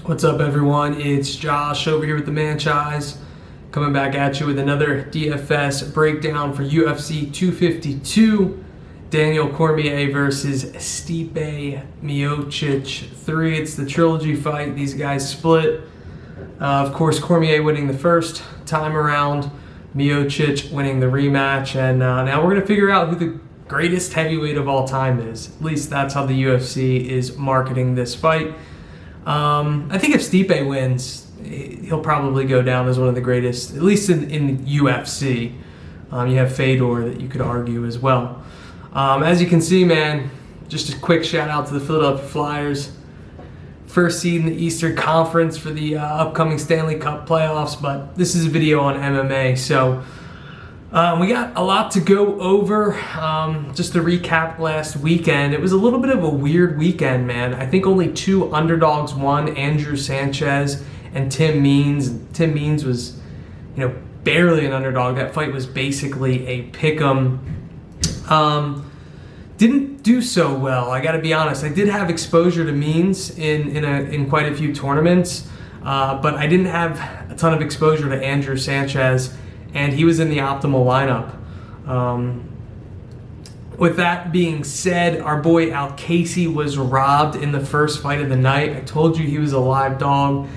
What's up, everyone? It's Josh over here with the Manchise, coming back at you with another DFS breakdown for UFC 252. Daniel Cormier versus Stipe Miocic 3. It's the trilogy fight. These guys split. Of course, Cormier winning the first time around, Miocic winning the rematch, and now we're going to figure out who the greatest heavyweight of all time is. At least that's how the UFC is marketing this fight. I think if Stipe wins, he'll probably go down as one of the greatest, at least in UFC. You have Fedor that you could argue as well. As you can see, man, just a quick shout out to the Philadelphia Flyers. First seed in the Eastern Conference for the upcoming Stanley Cup playoffs, but this is a video on MMA, so we got a lot to go over. Just to recap last weekend, it was a little bit of a weird weekend, man. I think only two underdogs won, Andrew Sanchez and Tim Means. Tim Means was, barely an underdog. That fight was basically a pick'em. Didn't do so well, I gotta be honest. I did have exposure to Means in quite a few tournaments, but I didn't have a ton of exposure to Andrew Sanchez, and he was in the optimal lineup. With that being said, our boy Al Casey was robbed in the first fight of the night. I told you he was a live dog.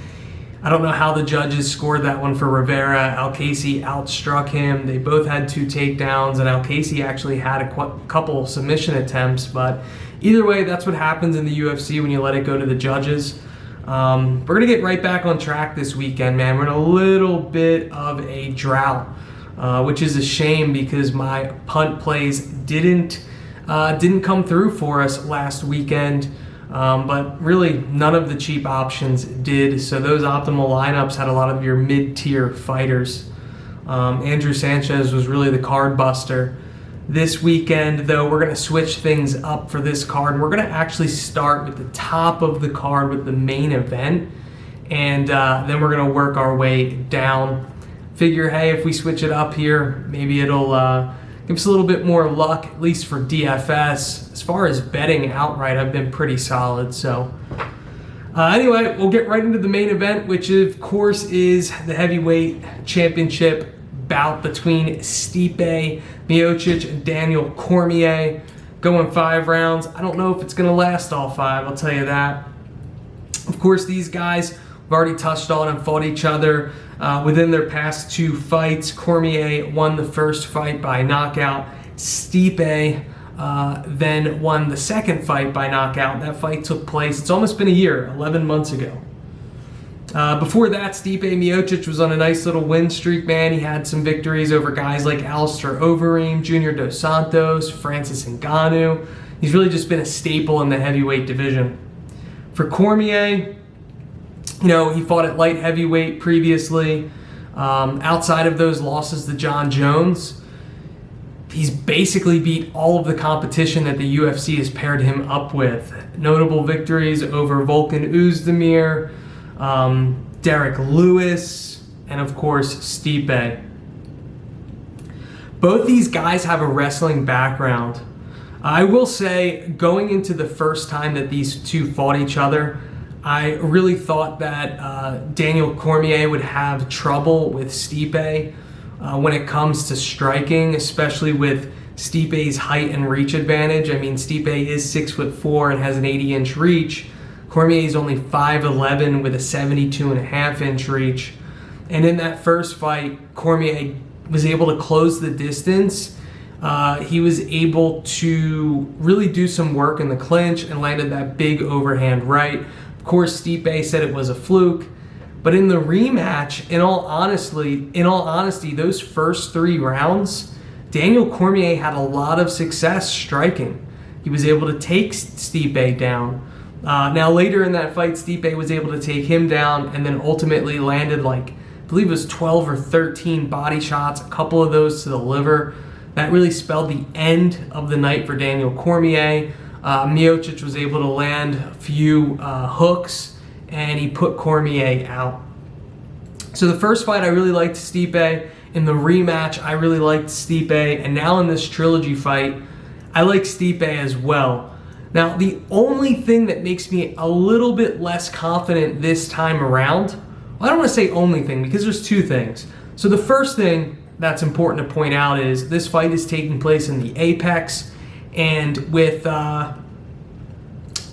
I don't know how the judges scored that one for Rivera. Al Casey outstruck him. They both had 2 takedowns, and Al Casey actually had a couple submission attempts. But either way, that's what happens in the UFC when you let it go to the judges. We're going to get right back on track this weekend, man. We're in a little bit of a drought, which is a shame because my punt plays didn't come through for us last weekend. But really, none of the cheap options did. So those optimal lineups had a lot of your mid-tier fighters. Andrew Sanchez was really the card buster. This weekend, though, we're going to switch things up for this card. We're going to actually start with the top of the card with the main event, and then we're going to work our way down. Figure, hey, if we switch it up here, maybe it'll give us a little bit more luck, at least for DFS. As far as betting outright, I've been pretty solid. So anyway, we'll get right into the main event, which of course is the heavyweight championship bout between Stipe Miocic and Daniel Cormier, going 5 rounds. I don't know if it's going to last all 5, I'll tell you that. Of course, these guys we've already touched on and fought each other within their past 2 fights. Cormier won the first fight by knockout. Stipe then won the second fight by knockout. That fight took place, it's almost been a year, 11 months ago. Before that, Stipe Miocic was on a nice little win streak, man. He had some victories over guys like Alistair Overeem, Junior Dos Santos, Francis Ngannou. He's really just been a staple in the heavyweight division. For Cormier, he fought at light heavyweight previously. Outside of those losses to John Jones, he's basically beat all of the competition that the UFC has paired him up with. Notable victories over Volkan Oezdemir, Derek Lewis, and of course Stipe. Both these guys have a wrestling background. I will say, going into the first time that these two fought each other, I really thought that Daniel Cormier would have trouble with Stipe when it comes to striking, especially with Stipe's height and reach advantage. I mean, Stipe is 6'4" and has an 80-inch reach. Cormier is only 5'11" with a 72.5-inch reach. And in that first fight, Cormier was able to close the distance. He was able to really do some work in the clinch and landed that big overhand right. Of course, Stipe said it was a fluke. But in the rematch, in all honesty, those first 3 rounds, Daniel Cormier had a lot of success striking. He was able to take Stipe down. Now later in that fight, Stipe was able to take him down and then ultimately landed I believe it was 12 or 13 body shots, a couple of those to the liver. That really spelled the end of the night for Daniel Cormier. Miocic was able to land a few hooks, and he put Cormier out. So the first fight, I really liked Stipe. In the rematch, I really liked Stipe. And now in this trilogy fight, I like Stipe as well. Now, the only thing that makes me a little bit less confident this time around, well, I don't want to say only thing because there's two things. So the first thing that's important to point out is this fight is taking place in the Apex, and with a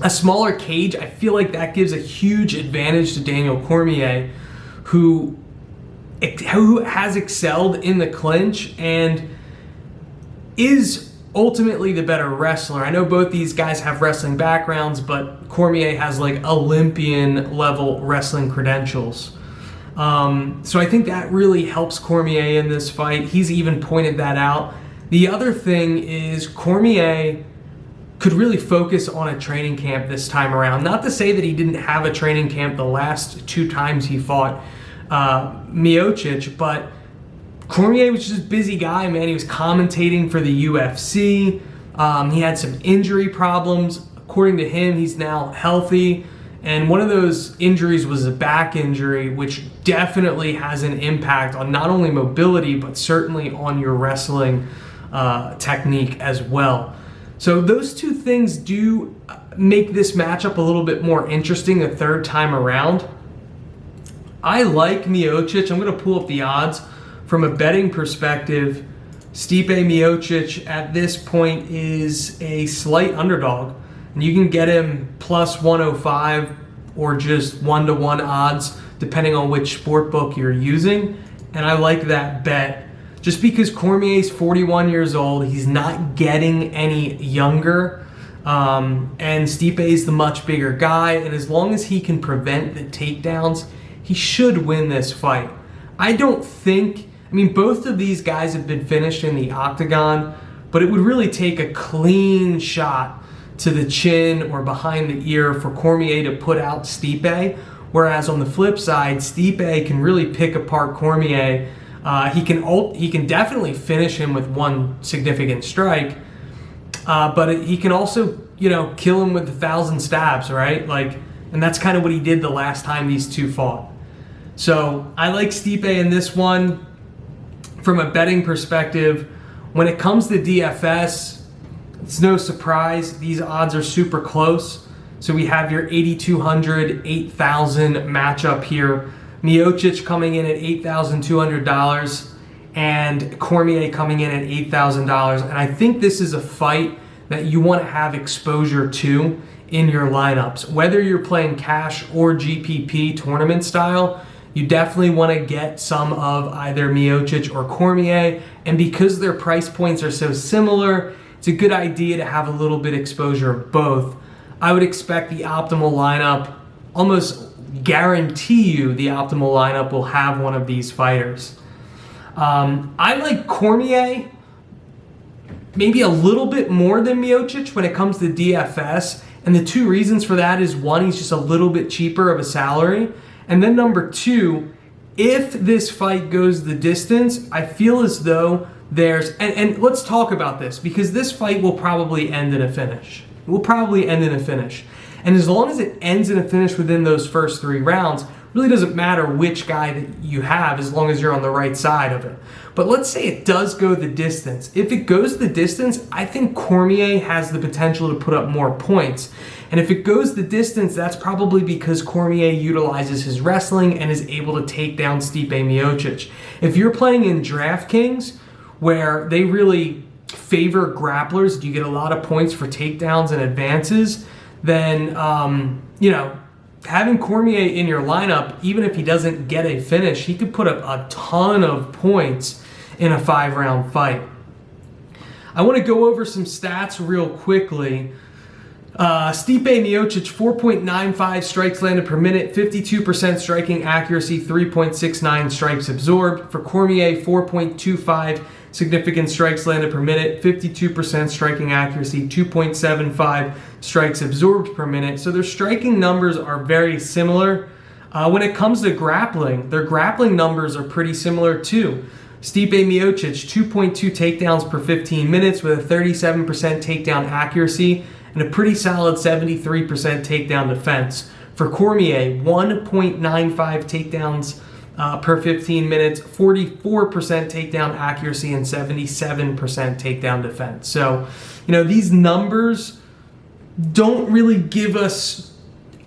smaller cage, I feel like that gives a huge advantage to Daniel Cormier, who has excelled in the clinch and is ultimately the better wrestler. I know both these guys have wrestling backgrounds, but Cormier has like Olympian level wrestling credentials. So I think that really helps Cormier in this fight. He's even pointed that out. The other thing is Cormier could really focus on a training camp this time around. Not to say that he didn't have a training camp the last two times he fought Miocic, but Cormier was just a busy guy, man. He was commentating for the UFC. He had some injury problems. According to him, he's now healthy. And one of those injuries was a back injury, which definitely has an impact on not only mobility, but certainly on your wrestling technique as well. So those two things do make this matchup a little bit more interesting the third time around. I like Miocic. I'm going to pull up the odds. From a betting perspective, Stipe Miocic at this point is a slight underdog. And you can get him plus 105 or just 1-to-1 odds, depending on which sportbook you're using. And I like that bet. Just because Cormier's 41 years old, he's not getting any younger. And Stipe is the much bigger guy. And as long as he can prevent the takedowns, he should win this fight. I mean, both of these guys have been finished in the octagon, but it would really take a clean shot to the chin or behind the ear for Cormier to put out Stipe, whereas on the flip side, Stipe can really pick apart Cormier. He can definitely finish him with one significant strike, but he can also, kill him with 1,000 stabs, right? And that's kind of what he did the last time these two fought. So I like Stipe in this one. From a betting perspective, when it comes to DFS, it's no surprise these odds are super close. So we have your 8,200, 8,000 matchup here. Miocic coming in at $8,200 and Cormier coming in at $8,000. And I think this is a fight that you want to have exposure to in your lineups. Whether you're playing cash or GPP tournament style, you definitely want to get some of either Miocic or Cormier. And because their price points are so similar, it's a good idea to have a little bit exposure of both. I would expect the optimal lineup, almost guarantee you the optimal lineup will have one of these fighters. I like Cormier maybe a little bit more than Miocic when it comes to DFS. And the two reasons for that is one, he's just a little bit cheaper of a salary. And then number two, if this fight goes the distance, I feel as though and let's talk about this, because this fight will probably end in a finish. It will probably end in a finish. And as long as it ends in a finish within those first 3 rounds, it really doesn't matter which guy that you have as long as you're on the right side of it. But let's say it does go the distance. If it goes the distance, I think Cormier has the potential to put up more points. And if it goes the distance, that's probably because Cormier utilizes his wrestling and is able to take down Stipe Miocic. If you're playing in DraftKings, where they really favor grapplers, you get a lot of points for takedowns and advances, then, having Cormier in your lineup, even if he doesn't get a finish, he could put up a ton of points in a 5-round fight. I want to go over some stats real quickly. Stipe Miocic, 4.95 strikes landed per minute, 52% striking accuracy, 3.69 strikes absorbed. For Cormier, 4.25 significant strikes landed per minute, 52% striking accuracy, 2.75 strikes absorbed per minute. So their striking numbers are very similar. When it comes to grappling, their grappling numbers are pretty similar too. Stipe Miocic, 2.2 takedowns per 15 minutes with a 37% takedown accuracy and a pretty solid 73% takedown defense. For Cormier, 1.95 takedowns per 15 minutes, 44% takedown accuracy, and 77% takedown defense. So, these numbers don't really give us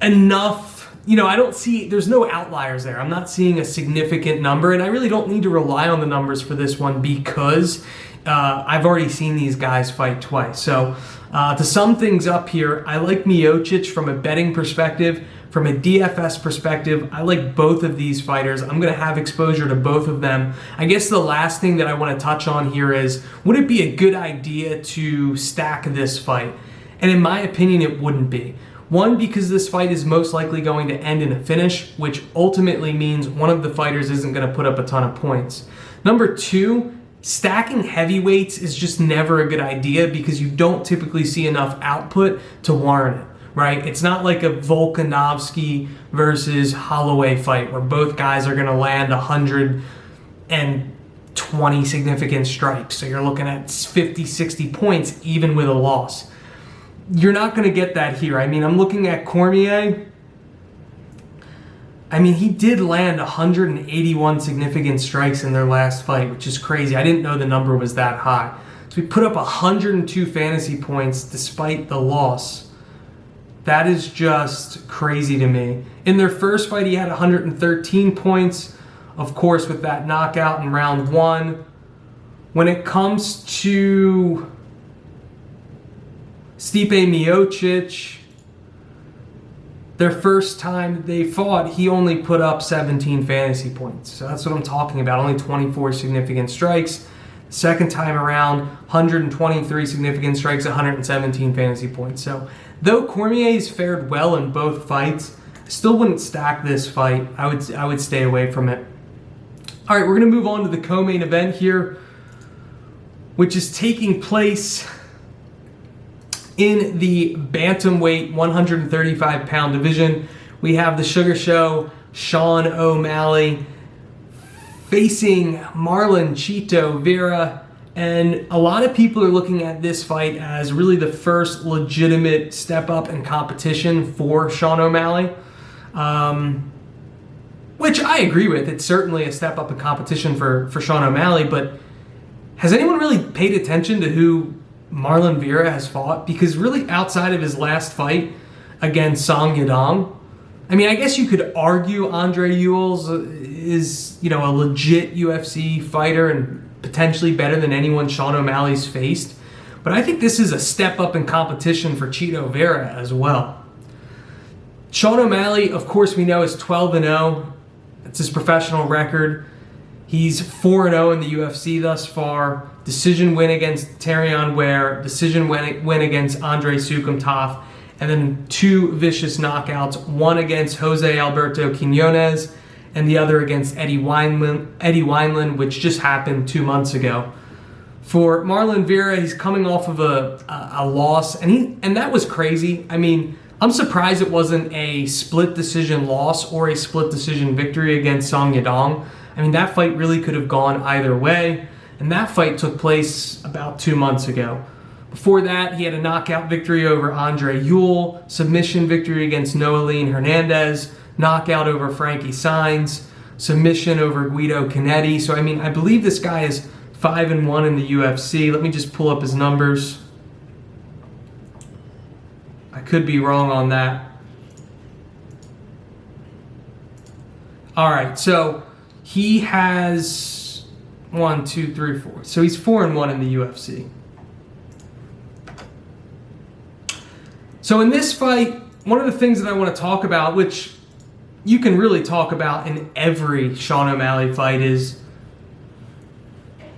enough. I don't see, there's no outliers there. I'm not seeing a significant number, and I really don't need to rely on the numbers for this one because I've already seen these guys fight twice. So to sum things up here, I like Miocic from a betting perspective. From a DFS perspective, I like both of these fighters. I'm going to have exposure to both of them. I guess the last thing that I want to touch on here is, would it be a good idea to stack this fight? And in my opinion, it wouldn't be. One, because this fight is most likely going to end in a finish, which ultimately means one of the fighters isn't going to put up a ton of points. Number two, stacking heavyweights is just never a good idea because you don't typically see enough output to warrant it. Right? It's not like a Volkanovski versus Holloway fight where both guys are going to land 120 significant strikes. So you're looking at 50, 60 points even with a loss. You're not going to get that here. I mean, I'm looking at Cormier. I mean, he did land 181 significant strikes in their last fight, which is crazy. I didn't know the number was that high. So he put up 102 fantasy points despite the loss. That is just crazy to me. In their first fight, he had 113 points, of course, with that knockout in round one. When it comes to Stipe Miocic, their first time they fought, he only put up 17 fantasy points. So that's what I'm talking about, only 24 significant strikes. Second time around, 123 significant strikes, 117 fantasy points. So though Cormier's fared well in both fights, I still wouldn't stack this fight. I would stay away from it. All right, we're going to move on to the co-main event here, which is taking place in the bantamweight 135-pound division. We have the Sugar Show, Sean O'Malley, facing Marlon Chito Vera, and a lot of people are looking at this fight as really the first legitimate step up in competition for Sean O'Malley, which I agree with. It's certainly a step up in competition for Sean O'Malley, but has anyone really paid attention to who Marlon Vera has fought? Because really outside of his last fight against Song Yadong, I mean, I guess you could argue Andre Ewell's is, a legit UFC fighter and potentially better than anyone Sean O'Malley's faced. But I think this is a step up in competition for Chito Vera as well. Sean O'Malley, of course, we know is 12-0. That's his professional record. He's 4-0 in the UFC thus far. Decision win against Terrion Ware. Decision win against Andre Sukumtov. And then 2 vicious knockouts, one against Jose Alberto Quinones and the other against Eddie Wineland, which just happened 2 months ago. For Marlon Vera, he's coming off of a loss, and that was crazy. I mean, I'm surprised it wasn't a split decision loss or a split decision victory against Song Yadong. I mean, that fight really could have gone either way, and that fight took place about 2 months ago. Before that, he had a knockout victory over Andre Ewell, submission victory against Noeline Hernandez, knockout over Frankie Saenz, submission over Guido Canetti. So, I mean, I believe this guy is 5-1 in the UFC. Let me just pull up his numbers. I could be wrong on that. All right, so he has 1, 2, 3, 4. So he's 4-1 in the UFC. So in this fight, one of the things that I want to talk about, which you can really talk about in every Sean O'Malley fight, is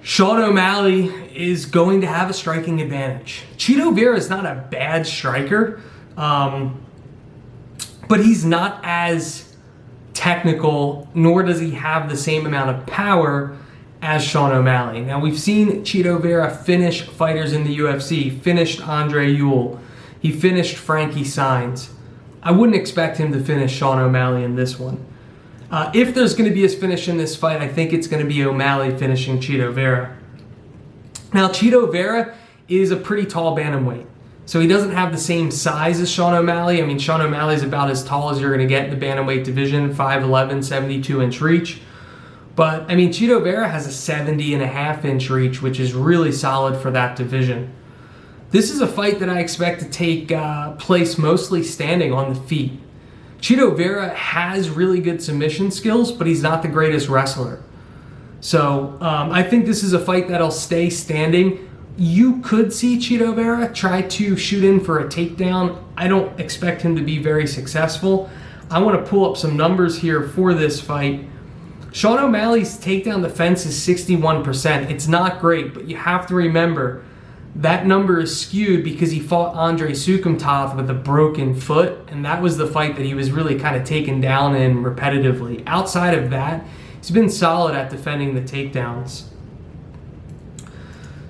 Sean O'Malley is going to have a striking advantage. Chito Vera is not a bad striker, but he's not as technical, nor does he have the same amount of power as Sean O'Malley. Now, we've seen Chito Vera finish fighters in the UFC. He finished Andre Ewell. He finished Frankie Saenz. I wouldn't expect him to finish Sean O'Malley in this one. If there's going to be a finish in this fight, I think it's going to be O'Malley finishing Chito Vera. Now, Chito Vera is a pretty tall bantamweight, so he doesn't have the same size as Sean O'Malley. I mean, Sean O'Malley is about as tall as you're going to get in the bantamweight division, 5'11", 72-inch reach. But, I mean, Chito Vera has a 70.5-inch reach, which is really solid for that division. This is a fight that I expect to take place mostly standing on the feet. Chito Vera has really good submission skills, but he's not the greatest wrestler. So I think this is a fight that'll stay standing. You could see Chito Vera try to shoot in for a takedown. I don't expect him to be very successful. I want to pull up some numbers here for this fight. Sean O'Malley's takedown defense is 61%. It's not great, but you have to remember that number is skewed because he fought Andrei Sukumtov with a broken foot, and that was the fight that he was really kind of taken down in repetitively. Outside of that, he's been solid at defending the takedowns.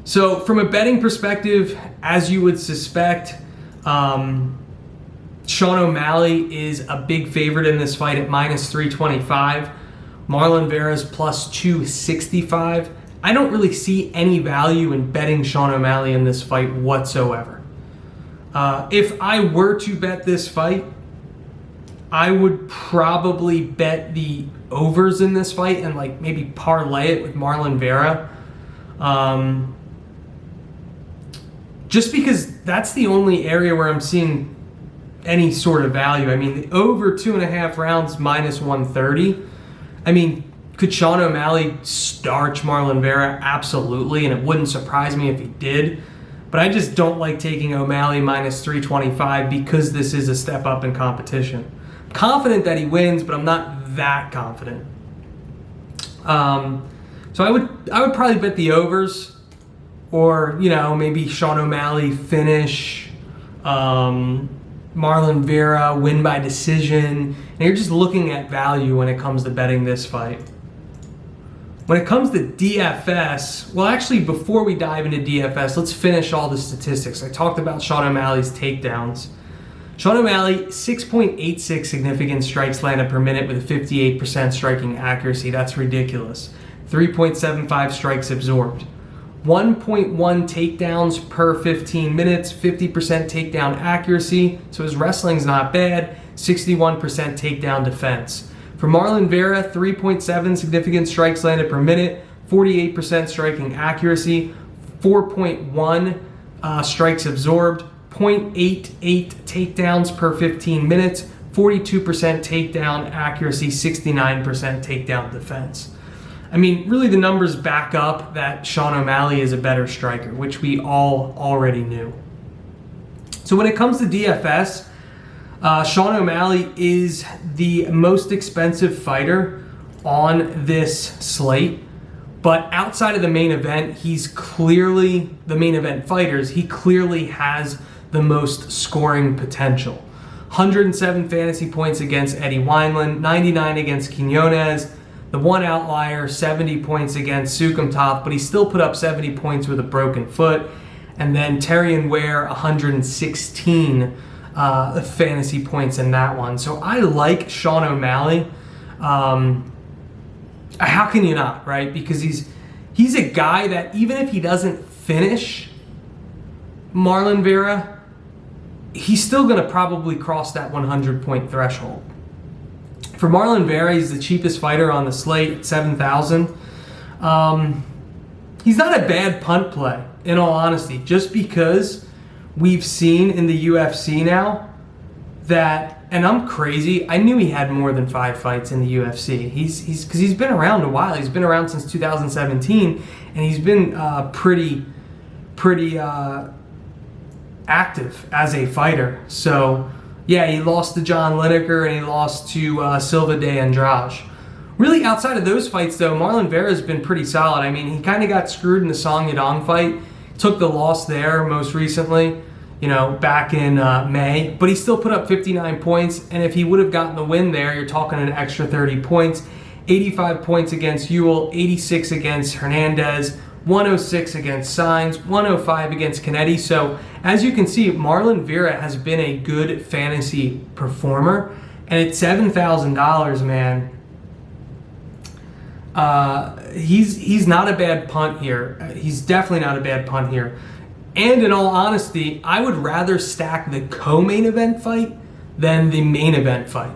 So from a betting perspective, as you would suspect, Sean O'Malley is a big favorite in this fight at -325. Marlon Vera's +265. I don't really see any value in betting Sean O'Malley in this fight whatsoever. If I were to bet this fight, I would probably bet the overs in this fight and like maybe parlay it with Marlon Vera. Just because that's the only area where I'm seeing any sort of value. I mean, the over 2.5 rounds -130. I mean, could Sean O'Malley starch Marlon Vera? Absolutely, and it wouldn't surprise me if he did. But I just don't like taking O'Malley -325 because this is a step up in competition. I'm confident that he wins, but I'm not that confident. So I would probably bet the overs, or maybe Sean O'Malley finish, Marlon Vera win by decision. And you're just looking at value when it comes to betting this fight. When it comes to DFS, well, actually, before we dive into DFS, let's finish all the statistics. I talked about Sean O'Malley's takedowns. Sean O'Malley, 6.86 significant strikes landed per minute with a 58% striking accuracy. That's ridiculous. 3.75 strikes absorbed. 1.1 takedowns per 15 minutes, 50% takedown accuracy. So his wrestling's not bad. 61% takedown defense. For Marlon Vera, 3.7 significant strikes landed per minute, 48% striking accuracy, 4.1 strikes absorbed, 0.88 takedowns per 15 minutes, 42% takedown accuracy, 69% takedown defense. I mean, really the numbers back up that Sean O'Malley is a better striker, which we all already knew. So when it comes to DFS, Sean O'Malley is the most expensive fighter on this slate, but outside of the main event, he's clearly the main event fighters. He clearly has the most scoring potential. 107 fantasy points against Eddie Wineland, 99 against Quinones, the one outlier, 70 points against Sukumtov, but he still put up 70 points with a broken foot. And then Terrion Ware, 116 fantasy points in that one. So I like Sean O'Malley. How can you not, right? Because he's a guy that even if he doesn't finish Marlon Vera, he's still going to probably cross that 100-point threshold. For Marlon Vera, he's the cheapest fighter on the slate at $7,000. He's not a bad punt play, in all honesty, just because we've seen in the UFC now that, and I'm crazy, I knew he had more than 5 fights in the UFC. Because he's been around a while. He's been around since 2017, and he's been pretty active as a fighter. So yeah, he lost to John Lineker and he lost to Silva de Andrade. Really, outside of those fights, though, Marlon Vera's been pretty solid. I mean, he kind of got screwed in the Song Yadong fight. Took the loss there most recently, back in May. But he still put up 59 points. And if he would have gotten the win there, you're talking an extra 30 points. 85 points against Ewell, 86 against Hernandez, 106 against Sainz, 105 against Canetti. So as you can see, Marlon Vera has been a good fantasy performer. And at $7,000, man, he's not a bad punt here. He's definitely not a bad punt here. And in all honesty, I would rather stack the co-main event fight than the main event fight.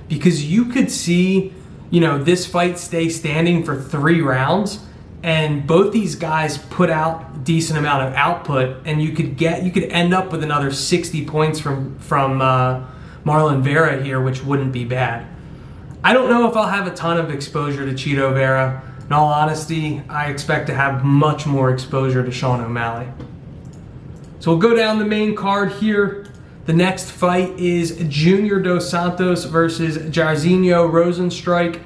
Because you could see, this fight stay standing for 3 rounds and both these guys put out a decent amount of output, and you could end up with another 60 points from Marlon Vera here, which wouldn't be bad. I don't know if I'll have a ton of exposure to Chito Vera. In all honesty, I expect to have much more exposure to Sean O'Malley. So we'll go down the main card here. The next fight is Junior Dos Santos versus Jairzinho Rozenstruik,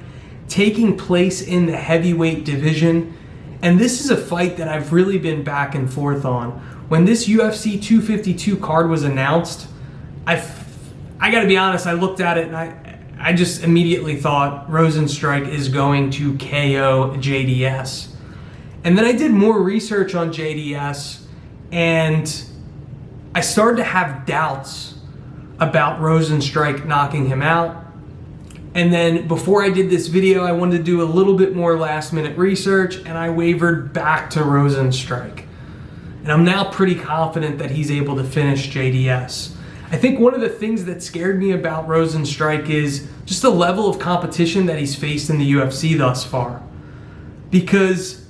taking place in the heavyweight division. And this is a fight that I've really been back and forth on. When this UFC 252 card was announced, I got to be honest, I looked at it and I just immediately thought Rozenstruik is going to KO JDS. And then I did more research on JDS, and I started to have doubts about Rozenstruik knocking him out. And then before I did this video, I wanted to do a little bit more last minute research, and I wavered back to Rozenstruik. And I'm now pretty confident that he's able to finish JDS. I think one of the things that scared me about Rozenstruik is just the level of competition that he's faced in the UFC thus far. Because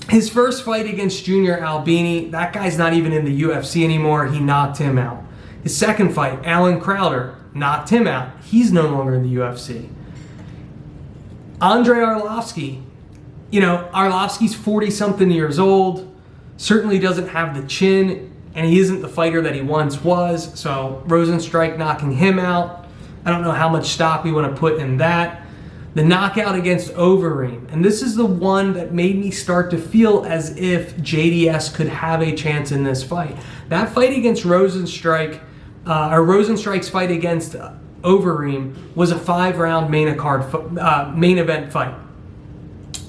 his first fight against Junior Albini, that guy's not even in the UFC anymore. He knocked him out. His second fight, Alan Crowder, knocked him out. He's no longer in the UFC. Andrei Arlovsky, Arlovsky's 40-something years old, certainly doesn't have the chin, and he isn't the fighter that he once was. So Rozenstruik knocking him out, I don't know how much stock we want to put in that. The knockout against Overeem, and this is the one that made me start to feel as if JDS could have a chance in this fight. That fight against Rozenstruik, or Rozenstruik's fight against Overeem, was a 5-round main event fight.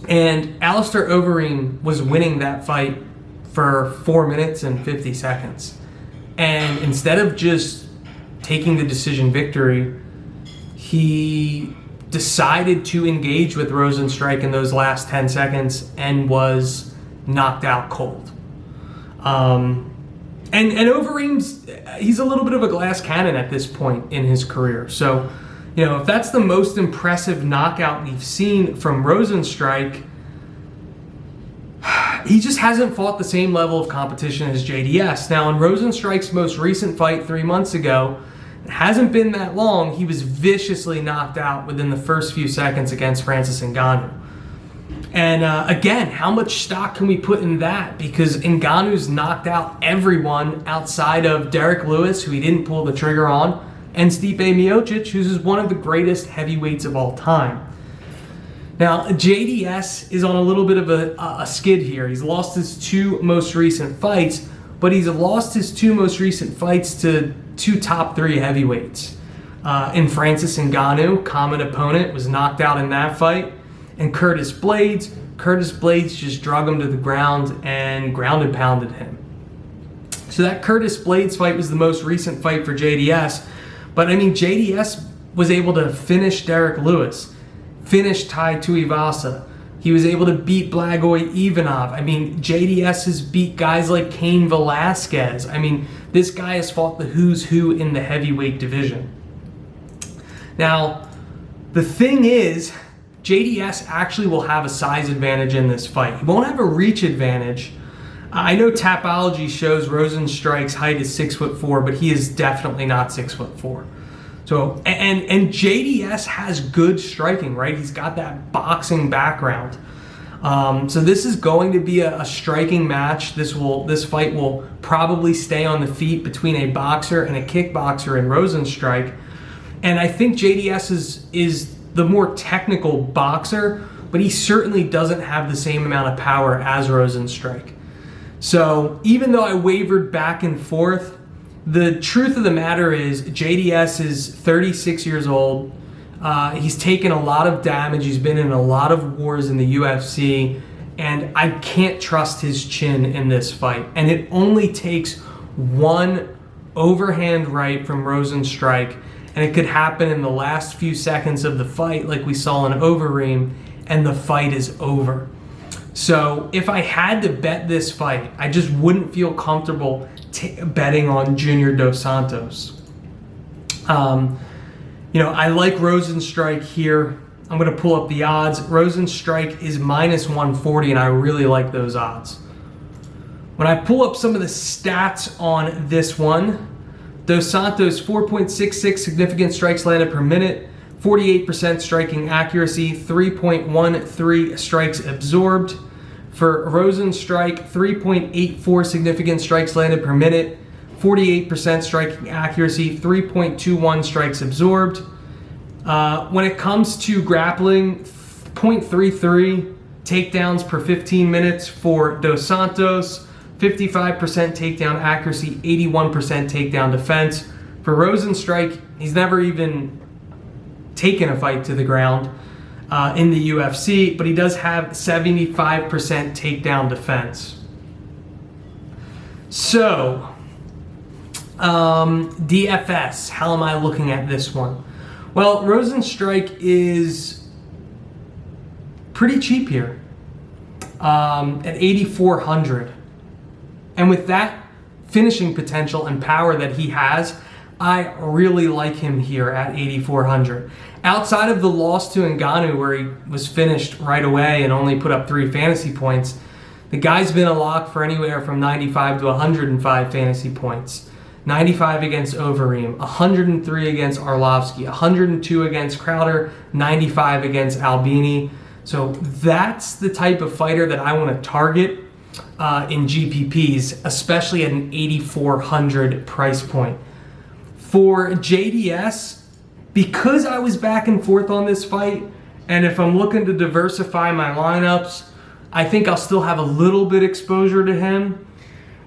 And Alistair Overeem was winning that fight for 4 minutes and 50 seconds. And instead of just taking the decision victory, he decided to engage with Rozenstruik in those last 10 seconds and was knocked out cold. And Overeem's, he's a little bit of a glass cannon at this point in his career. So, if that's the most impressive knockout we've seen from Rozenstruik, he just hasn't fought the same level of competition as JDS. Now, in Rozenstruik's most recent fight 3 months ago, it hasn't been that long, he was viciously knocked out within the first few seconds against Francis Ngannou. And again, how much stock can we put in that? Because Ngannou's knocked out everyone outside of Derek Lewis, who he didn't pull the trigger on, and Stipe Miocic, who's one of the greatest heavyweights of all time. Now, JDS is on a little bit of a skid here. He's lost his 2 most recent fights, but he's lost his 2 most recent fights to 2 top 3 heavyweights. In Francis Ngannou, common opponent, was knocked out in that fight. And Curtis Blades just drug him to the ground and ground and pounded him. So that Curtis Blades fight was the most recent fight for JDS. But JDS was able to finish Derek Lewis, finish Tai Tuivasa. He was able to beat Blagoy Ivanov. JDS has beat guys like Cain Velasquez. This guy has fought the who's who in the heavyweight division. Now, the thing is, JDS actually will have a size advantage in this fight. He won't have a reach advantage. I know Tapology shows Rozenstruik's height is 6'4", but he is definitely not 6'4". So, and JDS has good striking, right? He's got that boxing background. So this is going to be a striking match. This fight will probably stay on the feet between a boxer and a kickboxer in Rozenstruik. And I think JDS is the more technical boxer, but he certainly doesn't have the same amount of power as Rozenstruik. So even though I wavered back and forth, the truth of the matter is JDS is 36 years old. He's taken a lot of damage. He's been in a lot of wars in the UFC, and I can't trust his chin in this fight. And it only takes one overhand right from Rozenstruik, and it could happen in the last few seconds of the fight like we saw in Overeem, and the fight is over. So if I had to bet this fight, I just wouldn't feel comfortable betting on Junior Dos Santos. I like Rozenstruik here. I'm going to pull up the odds. Rosenstrike is minus 140, and I really like those odds. When I pull up some of the stats on this one, Dos Santos 4.66 significant strikes landed per minute, 48% striking accuracy, 3.13 strikes absorbed. For Rosenstrike, 3.84 significant strikes landed per minute, 48% striking accuracy, 3.21 strikes absorbed. When it comes to grappling, 0.33 takedowns per 15 minutes for Dos Santos, 55% takedown accuracy, 81% takedown defense. For Rosenstrike, he's never even taken a fight to the ground in the UFC, but he does have 75% takedown defense. So, DFS, how am I looking at this one? Well, Rosenstrike is pretty cheap here at 8,400. And with that finishing potential and power that he has, I really like him here at 8,400. Outside of the loss to Ngannou, where he was finished right away and only put up 3 fantasy points, the guy's been a lock for anywhere from 95 to 105 fantasy points. 95 against Overeem, 103 against Arlovsky, 102 against Crowder, 95 against Albini. So that's the type of fighter that I want to target in GPPs, especially at an 8,400 price point. For JDS, because I was back and forth on this fight, and if I'm looking to diversify my lineups, I think I'll still have a little bit exposure to him.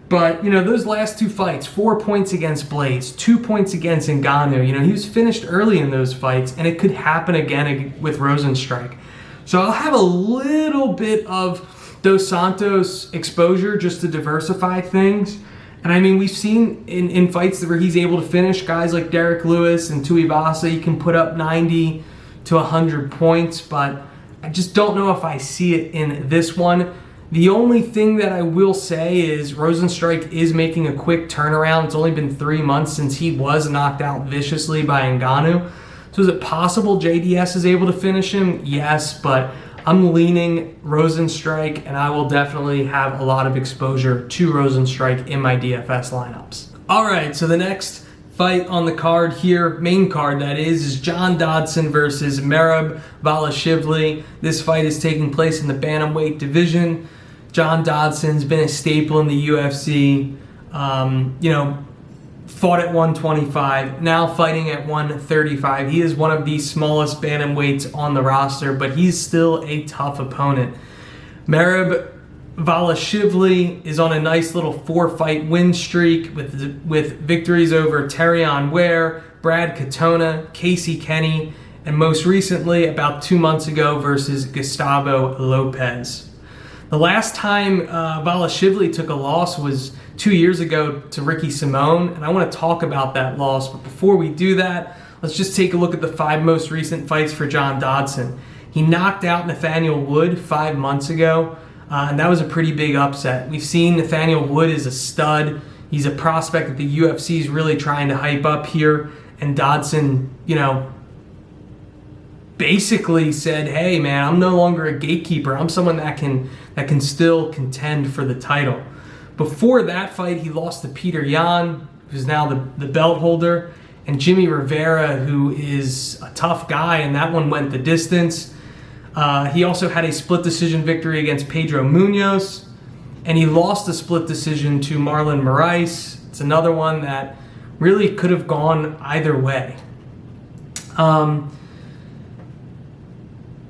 But, you know, those last 2 fights, 4 points against Blaze, 2 points against Ngannou, you know, he was finished early in those fights, and it could happen again with Rosenstrike. So I'll have a little bit of Dos Santos exposure just to diversify things. And I mean, we've seen in fights where he's able to finish guys like Derek Lewis and Tuivasa, he can put up 90 to 100 points, but I just don't know if I see it in this one. The only thing that I will say is Rosenstrike is making a quick turnaround. It's only been 3 months since he was knocked out viciously by Ngannou. So is it possible JDS is able to finish him? Yes, but I'm leaning Rosenstrike, and I will definitely have a lot of exposure to Rosenstrike in my DFS lineups. All right, so the next fight on the card here, main card that is John Dodson versus Merab Dvalishvili. This fight is taking place in the bantamweight division. John Dodson's been a staple in the UFC. Fought at 125, now fighting at 135. He is one of the smallest bantamweights on the roster, but he's still a tough opponent. Merab Dvalishvili is on a nice little 4-fight win streak with victories over Terrion Ware, Brad Katona, Casey Kenny, and most recently, about 2 months ago, versus Gustavo Lopez. The last time Dvalishvili took a loss was 2 years ago to Ricky Simone, and I want to talk about that loss. But before we do that, let's just take a look at the 5 most recent fights for John Dodson. He knocked out Nathaniel Wood 5 months ago, and that was a pretty big upset. We've seen Nathaniel Wood is a stud. He's a prospect that the UFC is really trying to hype up here, and Dodson, basically said, hey man, I'm no longer a gatekeeper. I'm someone that can still contend for the title. Before that fight, he lost to Peter Yan, who's now the belt holder, and Jimmy Rivera, who is a tough guy, and that one went the distance. He also had a split decision victory against Pedro Munoz, and he lost a split decision to Marlon Moraes. It's another one that really could have gone either way.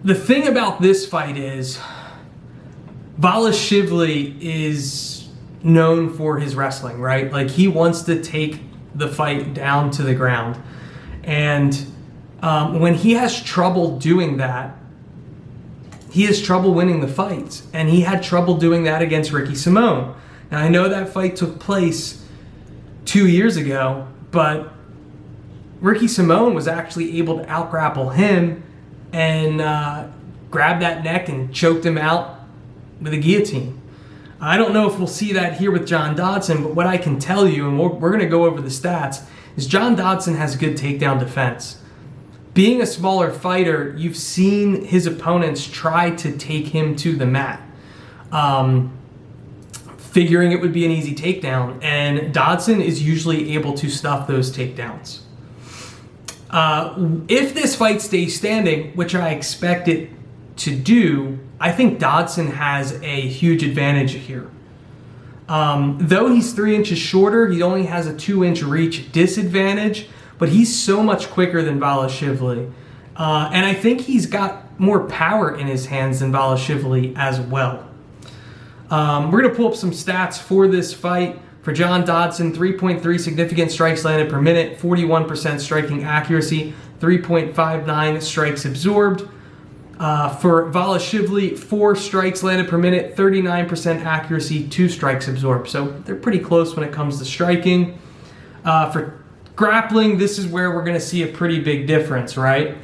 The thing about this fight is Dvalishvili is known for his wrestling, right? Like, he wants to take the fight down to the ground. And when he has trouble doing that, he has trouble winning the fights. And he had trouble doing that against Ricky Simone. And I know that fight took place 2 years ago, but Ricky Simone was actually able to out-grapple him and grabbed that neck and choked him out with a guillotine. I don't know if we'll see that here with John Dodson, but what I can tell you, and we're going to go over the stats, is John Dodson has good takedown defense. being a smaller fighter, you've seen his opponents try to take him to the mat, figuring it would be an easy takedown, and Dodson is usually able to stuff those takedowns. If this fight stays standing, which I expect it to do, I think Dodson has a huge advantage here. Though he's 3 inches shorter, he only has a 2-inch reach disadvantage, but he's so much quicker than Balashivli. And I think he's got more power in his hands than Balashivli as well. We're going to pull up some stats for this fight. For John Dodson, 3.3 significant strikes landed per minute, 41% striking accuracy, 3.59 strikes absorbed. For Balashivli, 4 strikes landed per minute, 39% accuracy, 2 strikes absorbed. So they're pretty close when it comes to striking. For grappling, this is where we're going to see a pretty big difference, right?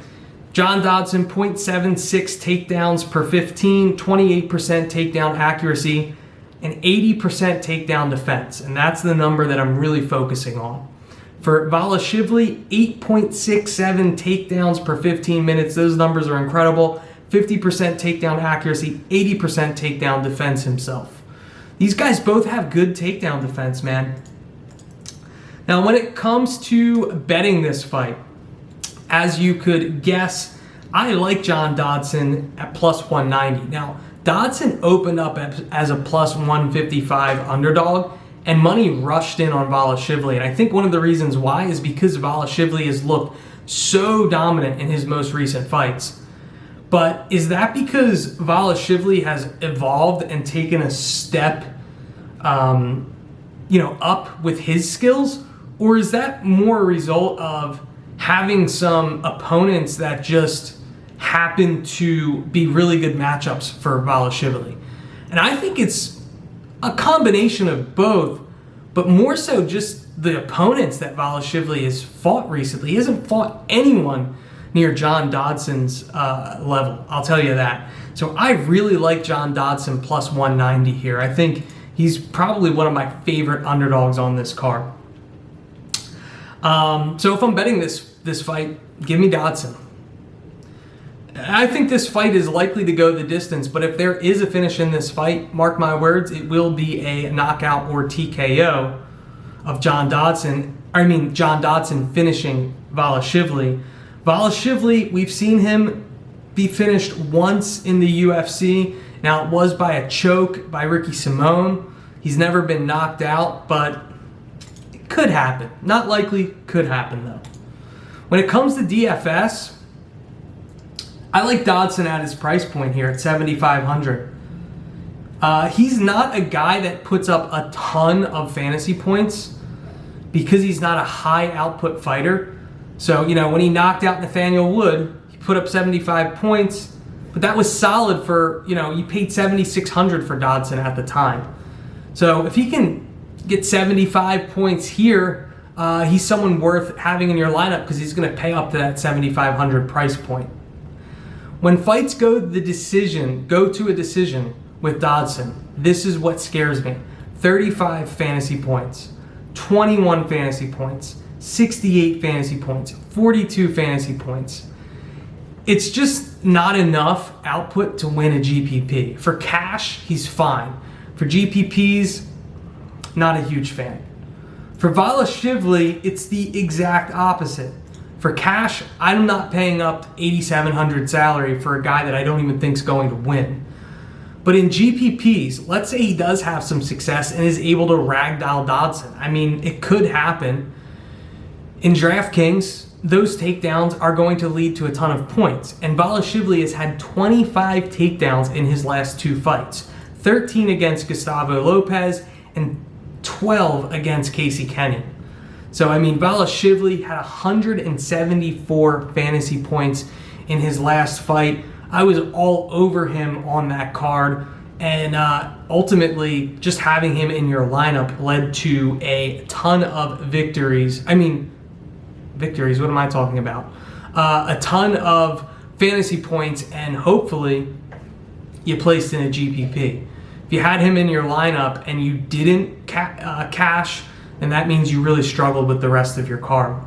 John Dodson, 0.76 takedowns per 15, 28% takedown accuracy, and 80% takedown defense. And that's the number that I'm really focusing on. For Balashivli, 8.67 takedowns per 15 minutes. Those numbers are incredible. 50% takedown accuracy, 80% takedown defense himself. These guys both have good takedown defense, man. Now, when it comes to betting this fight, as you could guess, I like John Dodson at plus 190. Now, Dodson opened up as a plus 155 underdog, and money rushed in on Balashivli. And I think one of the reasons why is because Balashivli has looked so dominant in his most recent fights. But is that because Balashivli has evolved and taken a step up with his skills? Or is that more a result of having some opponents that just happen to be really good matchups for Balashivli? And I think it's a combination of both, but more so just the opponents that Balashivli has fought recently. He hasn't fought anyone near John Dodson's level, I'll tell you that. So I really like John Dodson plus 190 here. I think he's probably one of my favorite underdogs on this card. So if I'm betting this fight, give me Dodson. I think this fight is likely to go the distance, but if there is a finish in this fight, mark my words, it will be a knockout or TKO of John Dodson. John Dodson finishing Balashivli. Balashivli, we've seen him be finished once in the UFC. Now, it was by a choke by Ricky Simone. He's never been knocked out, but it could happen. Not likely, could happen though. When it comes to DFS, I like Dodson at his price point here at 7,500. He's not a guy that puts up a ton of fantasy points because he's not a high output fighter. So, when he knocked out Nathaniel Wood, he put up 75 points, but that was solid for, you paid 7,600 for Dodson at the time. So if he can get 75 points here, he's someone worth having in your lineup because he's going to pay up to that 7,500 price point. When fights go to a decision with Dodson, this is what scares me. 35 fantasy points, 21 fantasy points, 68 fantasy points, 42 fantasy points. It's just not enough output to win a GPP. For cash, he's fine. For GPPs, not a huge fan. For Balashivli, it's the exact opposite. For cash, I'm not paying up 8,700 salary for a guy that I don't even think is going to win. But in GPPs, let's say he does have some success and is able to ragdoll Dodson. It could happen. In DraftKings, those takedowns are going to lead to a ton of points. And Balashivli has had 25 takedowns in his last 2 fights. 13 against Gustavo Lopez and 12 against Casey Kenny. So, Balashivli had 174 fantasy points in his last fight. I was all over him on that card. And ultimately, just having him in your lineup led to a ton of victories. Victories, what am I talking about? A ton of fantasy points, and hopefully you placed in a GPP. If you had him in your lineup and you didn't cash, and that means you really struggled with the rest of your card.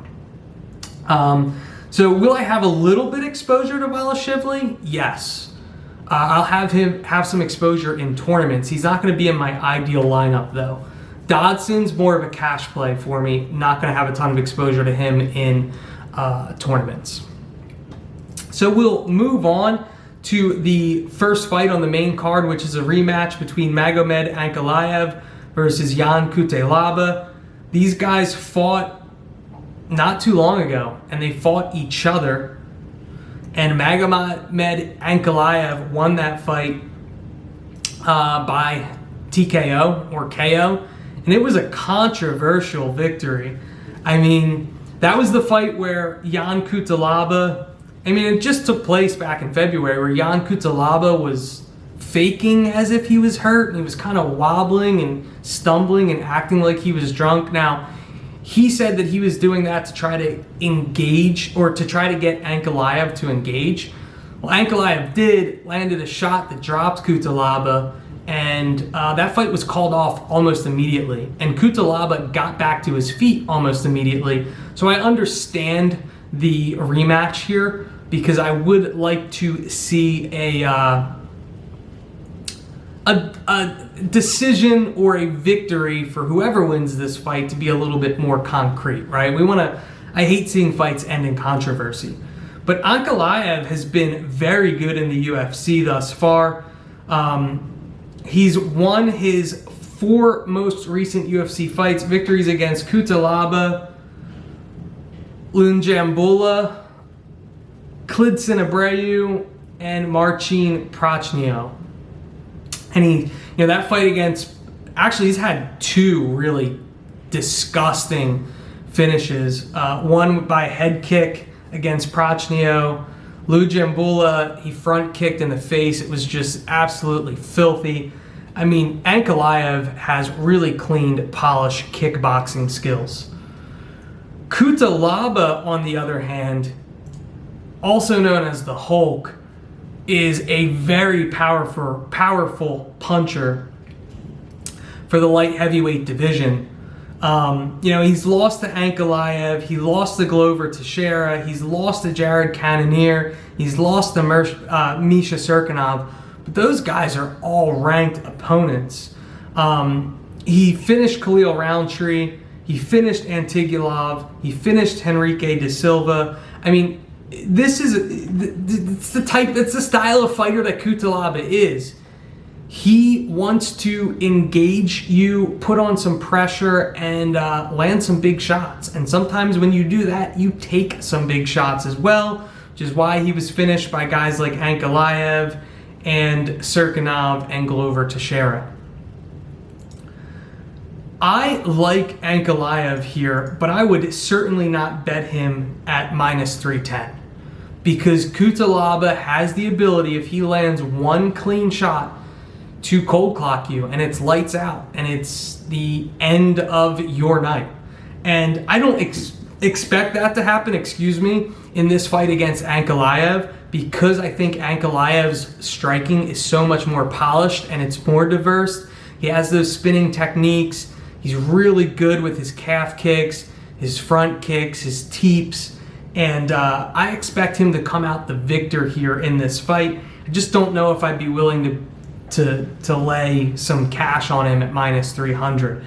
So will I have a little bit exposure to Balashivli? Yes. I'll have him have some exposure in tournaments. He's not going to be in my ideal lineup, though. Dodson's more of a cash play for me. Not going to have a ton of exposure to him in tournaments. So we'll move on to the first fight on the main card, which is a rematch between Magomed Ankalaev versus Jan Kutelaba. These guys fought not too long ago, and they fought each other. And Magomed Ankalaev won that fight by TKO or KO. And it was a controversial victory. I mean, that was the fight where Jan Kutelaba, it just took place back in February, where Jan Kutelaba was faking as if he was hurt, and he was kind of wobbling and stumbling and acting like he was drunk. Now, he said that he was doing that to try to engage, or to try to get Ankalaev to engage. Well, Ankalaev landed a shot that dropped Kutelaba, and that fight was called off almost immediately. And Kutelaba got back to his feet almost immediately. So I understand the rematch here, because I would like to see a decision or a victory for whoever wins this fight to be a little bit more concrete, right? I hate seeing fights end in controversy. But Ankalaev has been very good in the UFC thus far. He's won his 4 most recent UFC fights, victories against Kutelaba, Lunjambula, Klidson Abreu, and Marcin Prachnio. And that fight against, actually he's had 2 really disgusting finishes. One by head kick against Prachnio. Lunjambula, he front kicked in the face. It was just absolutely filthy. Ankalaev has really cleaned, polished kickboxing skills. Kutelaba, on the other hand, also known as the Hulk, is a very powerful puncher for the light heavyweight division. He's lost to Ankalaev, he lost to Glover Teixeira, he's lost to Jared Cannonier, he's lost to Misha Serkinov, but those guys are all ranked opponents. He finished Khalil Roundtree, he finished Antigulov, he finished Henrique de Silva. It's the style of fighter that Kutelaba is. He wants to engage you, put on some pressure, and land some big shots. And sometimes when you do that, you take some big shots as well, which is why he was finished by guys like Ankalaev and Serkinov and Glover Teixeira. I like Ankalaev here, but I would certainly not bet him at -310. Because Kutelaba has the ability, if he lands one clean shot, to cold clock you, and it's lights out, and it's the end of your night. And I don't expect that to happen, in this fight against Ankalaev, because I think Ankalaev's striking is so much more polished and it's more diverse. He has those spinning techniques. He's really good with his calf kicks, his front kicks, his teeps. And I expect him to come out the victor here in this fight. I just don't know if I'd be willing to lay some cash on him at -300.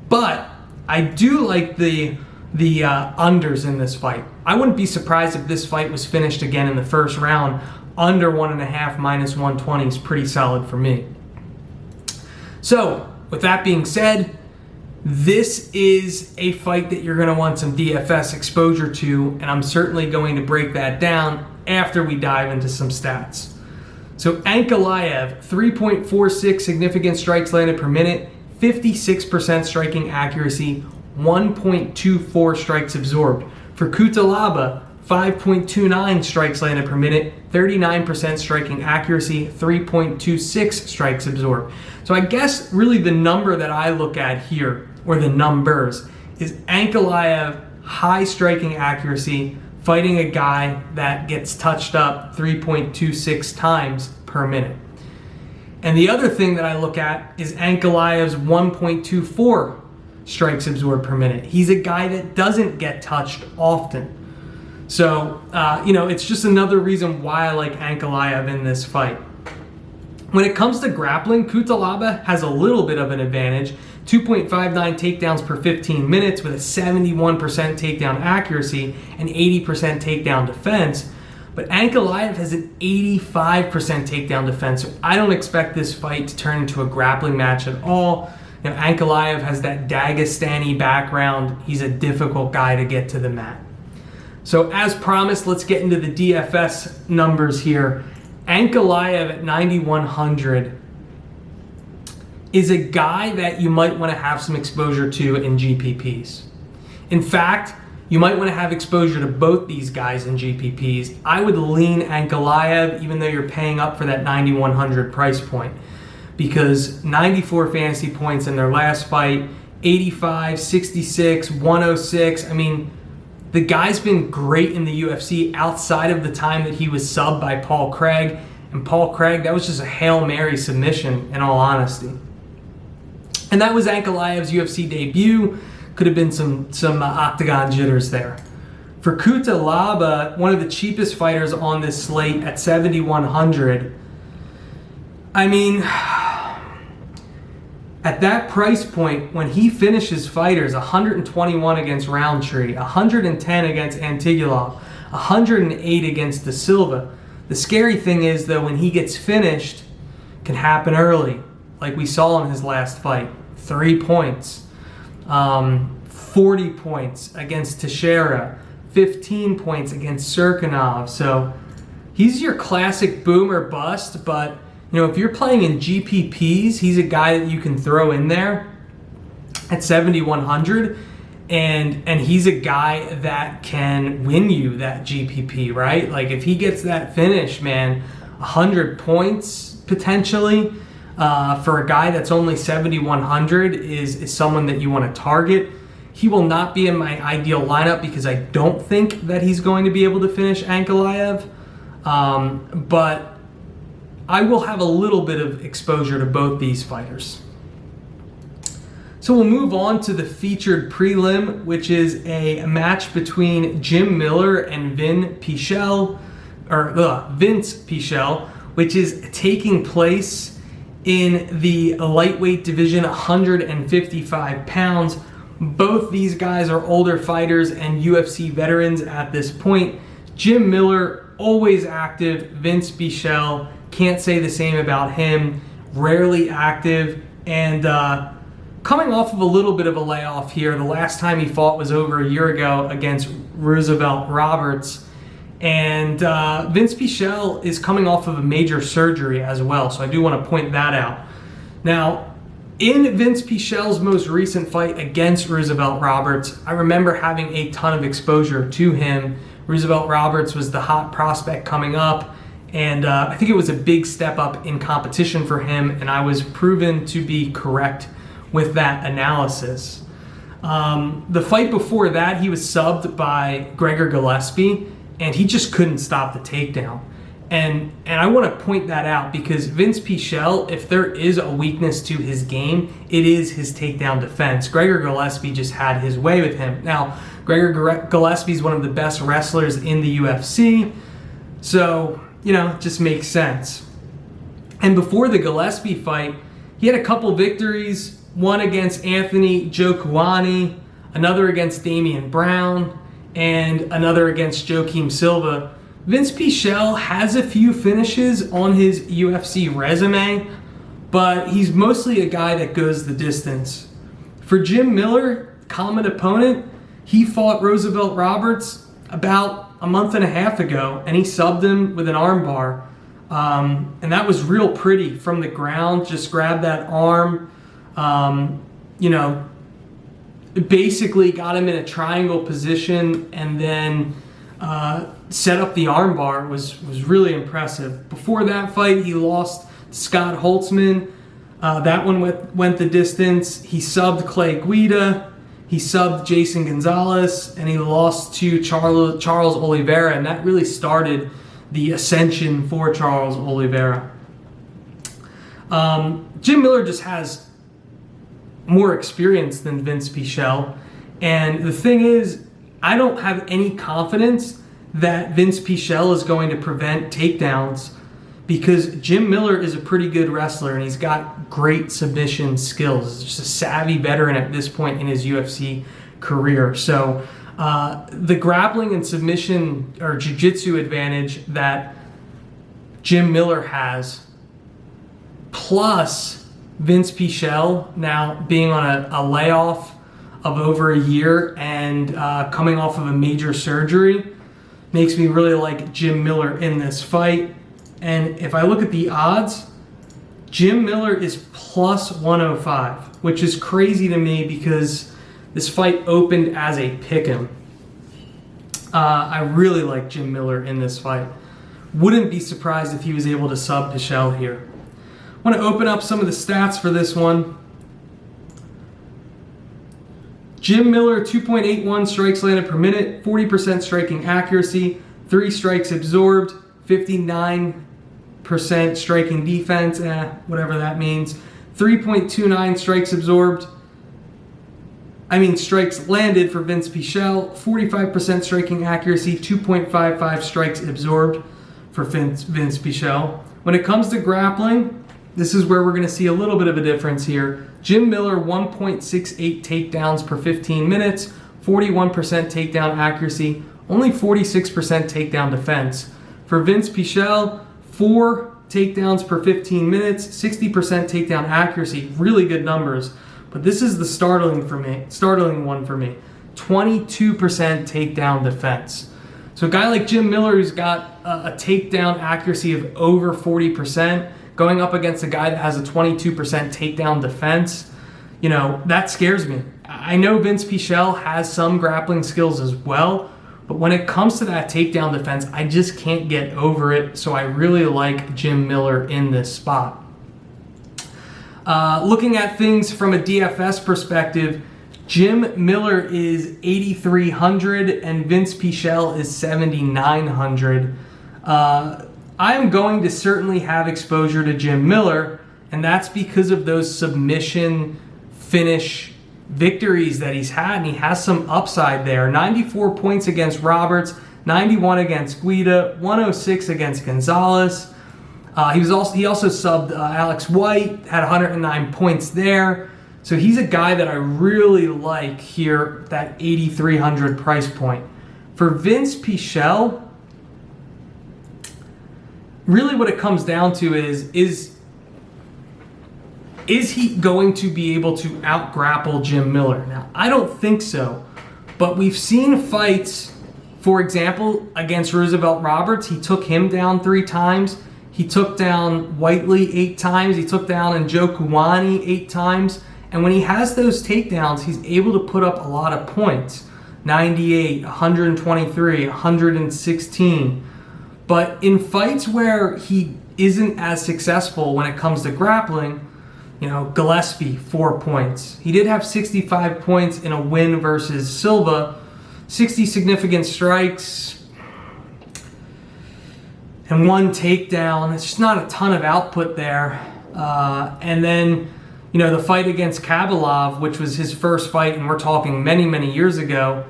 But I do like the unders in this fight. I wouldn't be surprised if this fight was finished again in the first round. Under 1.5 -120 is pretty solid for me. So with that being said, this is a fight that you're going to want some DFS exposure to, and I'm certainly going to break that down after we dive into some stats. So Ankalaev, 3.46 significant strikes landed per minute, 56% striking accuracy, 1.24 strikes absorbed. For Kutelaba, 5.29 strikes landed per minute, 39% striking accuracy, 3.26 strikes absorbed. So I guess really the number that I look at here, or the numbers, is Ankalaev, high striking accuracy, fighting a guy that gets touched up 3.26 times per minute. And the other thing that I look at is Ankalaev's 1.24 strikes absorbed per minute. He's a guy that doesn't get touched often. So, it's just another reason why I like Ankalaev in this fight. When it comes to grappling, Cutelaba has a little bit of an advantage. 2.59 takedowns per 15 minutes with a 71% takedown accuracy and 80% takedown defense. But Ankalaev has an 85% takedown defense, so I don't expect this fight to turn into a grappling match at all. Ankalaev has that Dagestani background. He's a difficult guy to get to the mat. So as promised, let's get into the DFS numbers here. Ankalaev at 9,100 is a guy that you might want to have some exposure to in GPPs. In fact, you might want to have exposure to both these guys in GPPs. I would lean Ankalaev, even though you're paying up for that 9,100 price point, because 94 fantasy points in their last fight, 85, 66, 106. I mean, the guy's been great in the UFC outside of the time that he was subbed by Paul Craig. And Paul Craig, that was just a Hail Mary submission, in all honesty. And that was Ankalaev's UFC debut. Could have been some octagon jitters there. For Cutelaba, one of the cheapest fighters on this slate at 7,100. I mean, at that price point, when he finishes fighters, 121 against Roundtree, 110 against Antigulov, 108 against Da Silva. The scary thing is, though, when he gets finished, can happen early, like we saw in his last fight. 3 points, 40 points against Teixeira, 15 points against Serkinov. So he's your classic boom or bust, but if you're playing in GPPs, he's a guy that you can throw in there at 7,100, and he's a guy that can win you that GPP, right? Like if he gets that finish, man, 100 points potentially for a guy that's only 7,100 is someone that you want to target. He will not be in my ideal lineup because I don't think that he's going to be able to finish Ankalaev, but I will have a little bit of exposure to both these fighters. So we'll move on to the featured prelim, which is a match between Jim Miller and Vince Pichel, which is taking place in the lightweight division, 155 pounds. Both these guys are older fighters and UFC veterans at this point. Jim Miller, always active. Vince Pichel, can't say the same about him, rarely active, and coming off of a little bit of a layoff here. The last time he fought was over a year ago against Roosevelt Roberts, and Vince Pichel is coming off of a major surgery as well, so I do want to point that out. Now, in Vince Pichel's most recent fight against Roosevelt Roberts, I remember having a ton of exposure to him. Roosevelt Roberts was the hot prospect coming up, and I think it was a big step up in competition for him, and I was proven to be correct with that analysis. The fight before that, he was subbed by Gregor Gillespie, and he just couldn't stop the takedown. And I want to point that out because Vince Pichel, if there is a weakness to his game, it is his takedown defense. Gregor Gillespie just had his way with him. Now, Gregor Gillespie is one of the best wrestlers in the UFC, so it just makes sense. And before the Gillespie fight, he had a couple victories, one against Anthony Jokuani, another against Damian Brown, and another against Joaquim Silva. Vince Pichel has a few finishes on his UFC resume, but he's mostly a guy that goes the distance. For Jim Miller, common opponent, he fought Roosevelt Roberts about a month and a half ago, and he subbed him with an armbar. And that was real pretty from the ground, just grabbed that arm, basically got him in a triangle position and then set up the armbar. Was really impressive. Before that fight, he lost to Scott Holtzman. That one went the distance. He subbed Clay Guida. He subbed Jason Gonzalez, and he lost to Charles Oliveira, and that really started the ascension for Charles Oliveira. Jim Miller just has more experience than Vince Pichel, and the thing is, I don't have any confidence that Vince Pichel is going to prevent takedowns, because Jim Miller is a pretty good wrestler and he's got great submission skills. He's just a savvy veteran at this point in his UFC career. So the grappling and submission or jiu-jitsu advantage that Jim Miller has, plus Vince Pichel now being on a layoff of over a year and coming off of a major surgery, makes me really like Jim Miller in this fight. And if I look at the odds, Jim Miller is plus 105, which is crazy to me because this fight opened as a pick'em. I really like Jim Miller in this fight. Wouldn't be surprised if he was able to sub Pichel here. I want to open up some of the stats for this one. Jim Miller, 2.81 strikes landed per minute, 40% striking accuracy, 3 strikes absorbed, 59% striking defense, whatever that means. 3.29 strikes absorbed. Strikes landed for Vince Pichel. 45% striking accuracy, 2.55 strikes absorbed for Vince Pichel. When it comes to grappling, this is where we're going to see a little bit of a difference here. Jim Miller, 1.68 takedowns per 15 minutes, 41% takedown accuracy, only 46% takedown defense. For Vince Pichel, 4 takedowns per 15 minutes, 60% takedown accuracy, really good numbers. But this is the startling one for me, 22% takedown defense. So a guy like Jim Miller, who's got a takedown accuracy of over 40%, going up against a guy that has a 22% takedown defense, that scares me. I know Vince Pichel has some grappling skills as well, but when it comes to that takedown defense, I just can't get over it. So I really like Jim Miller in this spot. Looking at things from a DFS perspective, Jim Miller is 8,300 and Vince Pichel is 7,900. I am going to certainly have exposure to Jim Miller, and that's because of those submission finish victories that he's had, and he has some upside there. 94 points against Roberts, 91 against Guida, 106 against Gonzalez. He also subbed Alex White, had 109 points there. So he's a guy that I really like here, that 8,300 price point. For Vince Pichel, really what it comes down to is he going to be able to out-grapple Jim Miller? Now, I don't think so, but we've seen fights, for example, against Roosevelt Roberts. He took him down 3 times. He took down Whiteley 8 times. He took down Njokuani 8 times. And when he has those takedowns, he's able to put up a lot of points. 98, 123, 116. But in fights where he isn't as successful when it comes to grappling, Gillespie, 4 points. He did have 65 points in a win versus Silva, 60 significant strikes, and 1 takedown. It's just not a ton of output there. And then, the fight against Kabalov, which was his first fight, and we're talking many, many years ago,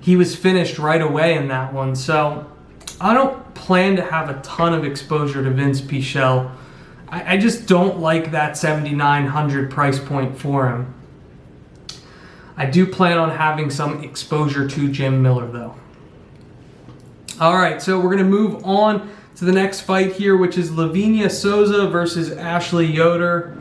he was finished right away in that one. So I don't plan to have a ton of exposure to Vince Pichel. I just don't like that 7,900 price point for him. I do plan on having some exposure to Jim Miller, though. All right, so we're going to move on to the next fight here, which is Lavinia Souza versus Ashley Yoder.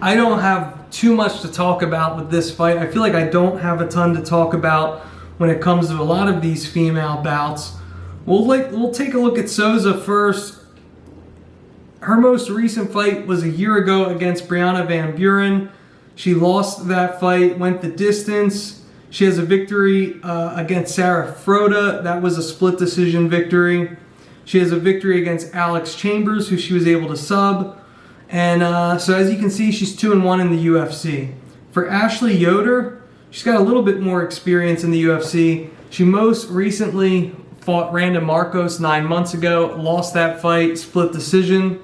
I don't have too much to talk about with this fight. I feel like I don't have a ton to talk about when it comes to a lot of these female bouts. We'll take a look at Souza first. Her most recent fight was a year ago against Brianna Van Buren. She lost that fight, went the distance. She has a victory against Sarah Froda. That was a split decision victory. She has a victory against Alex Chambers, who she was able to sub. And so as you can see, she's 2-1 in the UFC. For Ashley Yoder, she's got a little bit more experience in the UFC. She most recently fought Randa Marcos 9 months ago, lost that fight, split decision.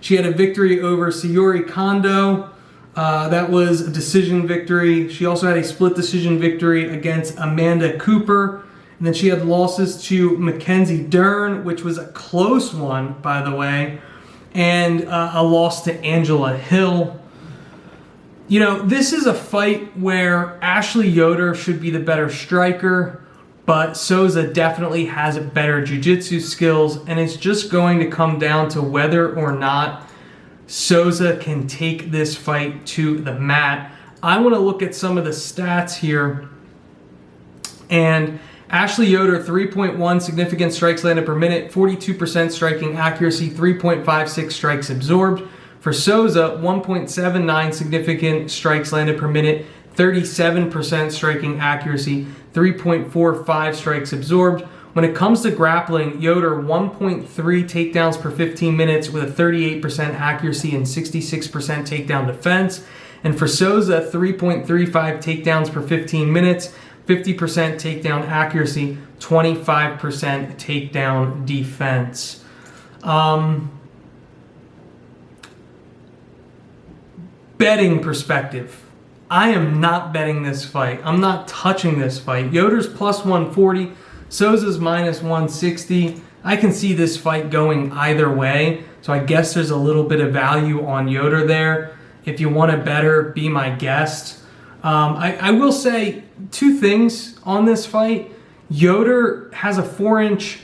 She had a victory over Sayuri Kondo. That was a decision victory. She also had a split decision victory against Amanda Cooper. And then she had losses to Mackenzie Dern, which was a close one, by the way, and a loss to Angela Hill. You know, this is a fight where Ashley Yoder should be the better striker, but Souza definitely has better jiu-jitsu skills, and it's just going to come down to whether or not Souza can take this fight to the mat. I want to look at some of the stats here, and Ashley Yoder, 3.1 significant strikes landed per minute, 42% striking accuracy, 3.56 strikes absorbed. For Souza, 1.79 significant strikes landed per minute, 37% striking accuracy, 3.45 strikes absorbed. When it comes to grappling, Yoder 1.3 takedowns per 15 minutes with a 38% accuracy and 66% takedown defense. And for Souza, 3.35 takedowns per 15 minutes, 50% takedown accuracy, 25% takedown defense. Betting perspective, I am not betting this fight. I'm not touching this fight. Yoder's plus 140, Souza's minus 160. I can see this fight going either way, so I guess there's a little bit of value on Yoder there. If you want to better, be my guest. I will say two things on this fight. Yoder has a 4-inch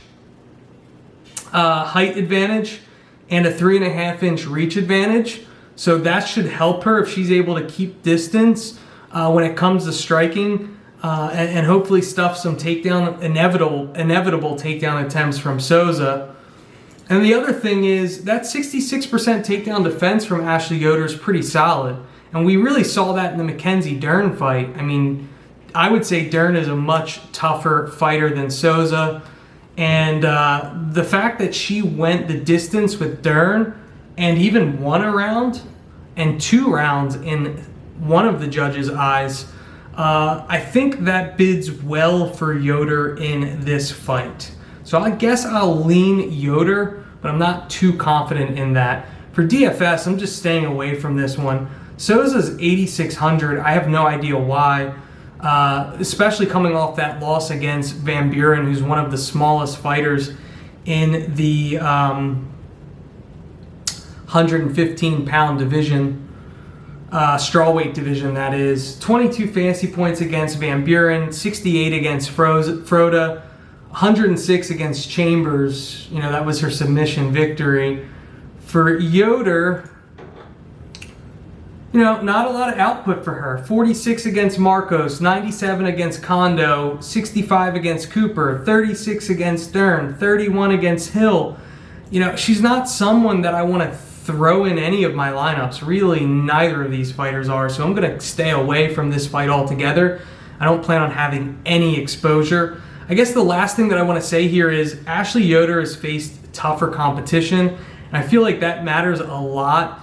height advantage and a 3.5-inch reach advantage. So that should help her if she's able to keep distance when it comes to striking and hopefully stuff some inevitable takedown attempts from Souza. And the other thing is that 66% takedown defense from Ashley Yoder is pretty solid. And we really saw that in the Mackenzie Dern fight. I mean, I would say Dern is a much tougher fighter than Souza. And the fact that she went the distance with Dern and even won a round and 2 rounds in one of the judges' eyes, I think that bids well for Yoder in this fight. So I guess I'll lean Yoder, but I'm not too confident in that. For DFS, I'm just staying away from this one. Souza's 8,600. I have no idea why, especially coming off that loss against Van Buren, who's one of the smallest fighters in the 115-pound division, strawweight division, that is. 22 fantasy points against Van Buren, 68 against Froda, 106 against Chambers. You know, that was her submission victory. For Yoder, you know, not a lot of output for her. 46 against Marcos, 97 against Kondo, 65 against Cooper, 36 against Dern, 31 against Hill. You know, she's not someone that I want to throw in any of my lineups. Really, neither of these fighters are, so I'm going to stay away from this fight altogether. I don't plan on having any exposure. I guess the last thing that I want to say here is Ashley Yoder has faced tougher competition, and I feel like that matters a lot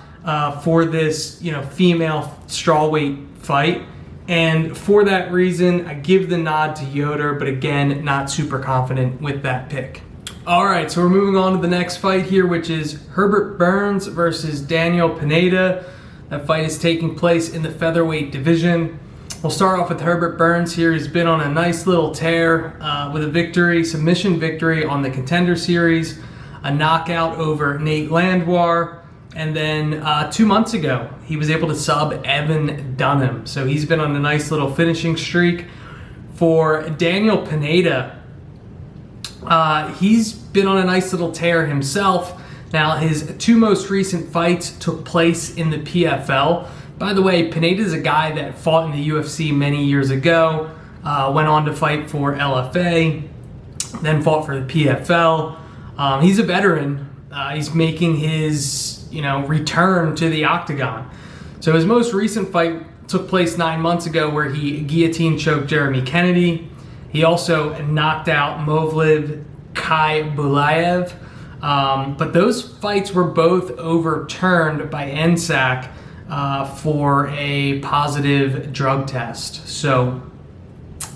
for this, you know, female strawweight fight. And for that reason, I give the nod to Yoder, but again, not super confident with that pick. All right, so we're moving on to the next fight here, which is Herbert Burns versus Daniel Pineda. That fight is taking place in the featherweight division. We'll start off with Herbert Burns here. He's been on a nice little tear with a victory, submission victory on the Contender Series, a knockout over Nate Landwehr, and then 2 months ago, he was able to sub Evan Dunham. So he's been on a nice little finishing streak. For Daniel Pineda, he's been on a nice little tear himself. Now, his 2 most recent fights took place in the PFL. By the way, Pineda's a guy that fought in the UFC many years ago, went on to fight for LFA, then fought for the PFL. He's a veteran. He's making his, return to the octagon. So his most recent fight took place 9 months ago where he guillotine choked Jeremy Kennedy. He also knocked out Movlid Kai-Bulaev. But those fights were both overturned by NSAC for a positive drug test. So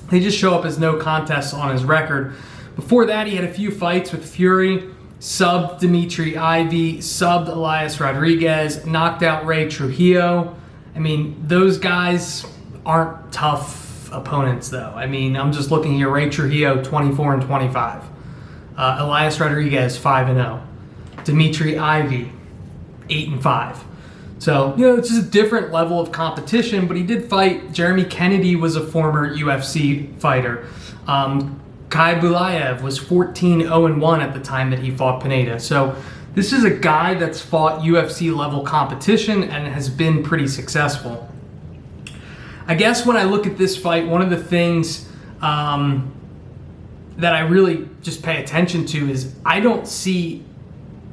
they just show up as no contests on his record. Before that, he had a few fights with Fury, subbed Dimitri Ivy, subbed Elias Rodriguez, knocked out Ray Trujillo. I mean, those guys aren't tough opponents, though. I mean, I'm just looking here. Ray Trujillo, 24-25. Elias Rodriguez, 5-0. Dimitri Ivy, 8-5. So, it's just a different level of competition, but he did fight. Jeremy Kennedy was a former UFC fighter. Kai Bulayev was 14-0-1 at the time that he fought Pineda. So this is a guy that's fought UFC level competition and has been pretty successful. I guess when I look at this fight, one of the things that I really just pay attention to is I don't see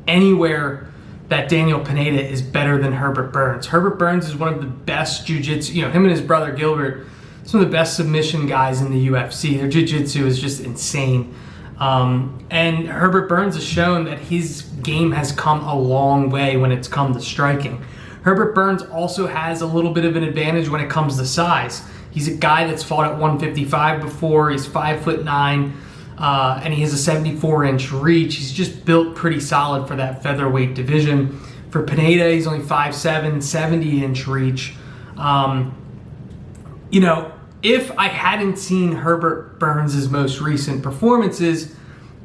anywhere that Daniel Pineda is better than Herbert Burns. Herbert Burns is one of the best jiu-jitsu, him and his brother Gilbert, some of the best submission guys in the UFC. Their jiu-jitsu is just insane. And Herbert Burns has shown that his game has come a long way when it's come to striking. Herbert Burns also has a little bit of an advantage when it comes to size. He's a guy that's fought at 155 before. He's 5'9", and he has a 74-inch reach. He's just built pretty solid for that featherweight division. For Pineda, he's only 5'7", 70-inch reach. If I hadn't seen Herbert Burns' most recent performances,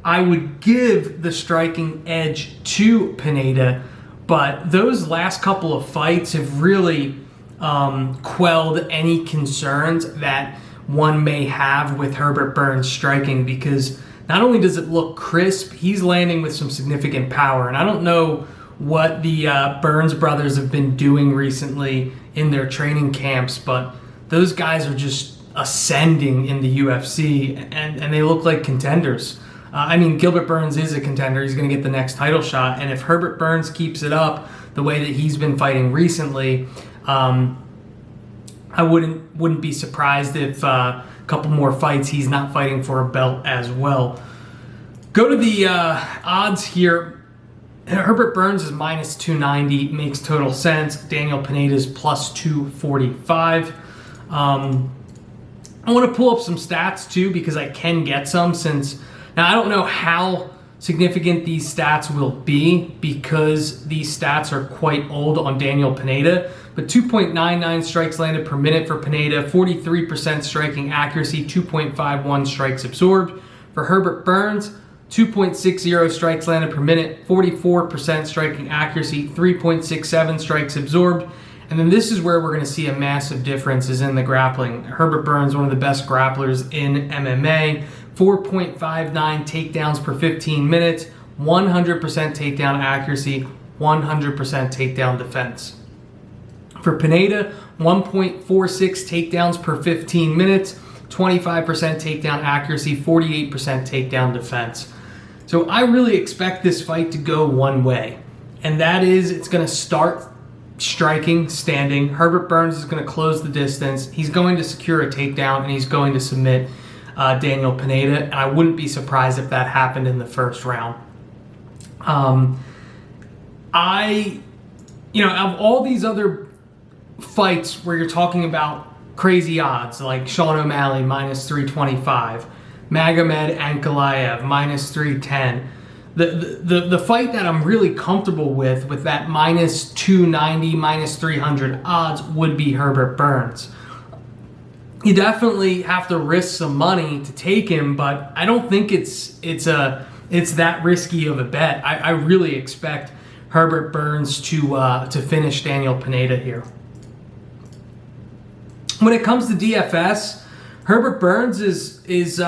I would give the striking edge to Pineda, but those last couple of fights have really quelled any concerns that one may have with Herbert Burns striking, because not only does it look crisp, he's landing with some significant power. And I don't know what the Burns brothers have been doing recently in their training camps, but those guys are just ascending in the UFC, and they look like contenders. Gilbert Burns is a contender. He's going to get the next title shot, and if Herbert Burns keeps it up the way that he's been fighting recently, I wouldn't be surprised if a couple more fights he's not fighting for a belt as well. Go to the odds here. Herbert Burns is minus 290, makes total sense. Daniel Pineda is plus 245. I want to pull up some stats too, because I can get some, since now I don't know how significant these stats will be, because these stats are quite old on Daniel Pineda, but 2.99 strikes landed per minute for Pineda, 43% striking accuracy, 2.51 strikes absorbed. For Herbert Burns, 2.60 strikes landed per minute, 44% striking accuracy, 3.67 strikes absorbed. And then this is where we're going to see a massive difference is in the grappling. Herbert Burns, one of the best grapplers in MMA, 4.59 takedowns per 15 minutes, 100% takedown accuracy, 100% takedown defense. For Pineda, 1.46 takedowns per 15 minutes, 25% takedown accuracy, 48% takedown defense. So I really expect this fight to go one way, and that is it's going to start striking, standing. Herbert Burns is going to close the distance. He's going to secure a takedown, and he's going to submit Daniel Pineda, and I wouldn't be surprised if that happened in the first round. Of all these other fights where you're talking about crazy odds, like Sean O'Malley minus 325, Magomed Ankalaev minus 310, the fight that I'm really comfortable with that minus 290, minus 300 odds would be Herbert Burns. You definitely have to risk some money to take him, but I don't think it's that risky of a bet. I really expect Herbert Burns to finish Daniel Pineda here. When it comes to DFS, Herbert Burns is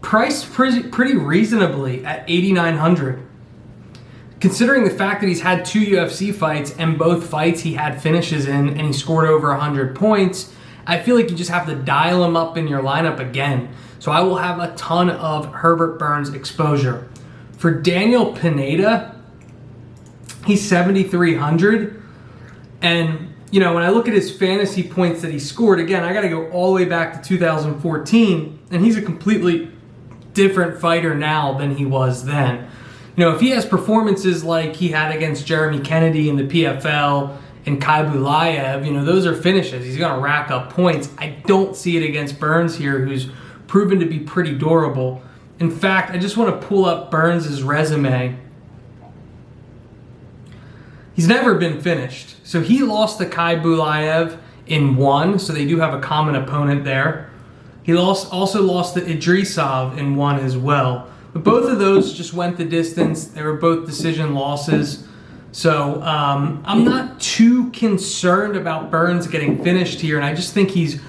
priced pretty reasonably at 8,900. Considering the fact that he's had 2 UFC fights and both fights he had finishes in and he scored over 100 points, I feel like you just have to dial him up in your lineup again. So I will have a ton of Herbert Burns exposure. For Daniel Pineda, he's 7,300. And, when I look at his fantasy points that he scored, again, I got to go all the way back to 2014, and he's a completely different fighter now than he was then. If he has performances like he had against Jeremy Kennedy in the PFL and Kai Bulayev, those are finishes. He's going to rack up points. I don't see it against Burns here, who's proven to be pretty durable. In fact, I just want to pull up Burns' resume. He's never been finished. So he lost to Kai Bulayev in one, so they do have a common opponent there. He also lost to Idrisov in one as well. But both of those just went the distance. They were both decision losses. So I'm not too concerned about Burns getting finished here, and I just think he's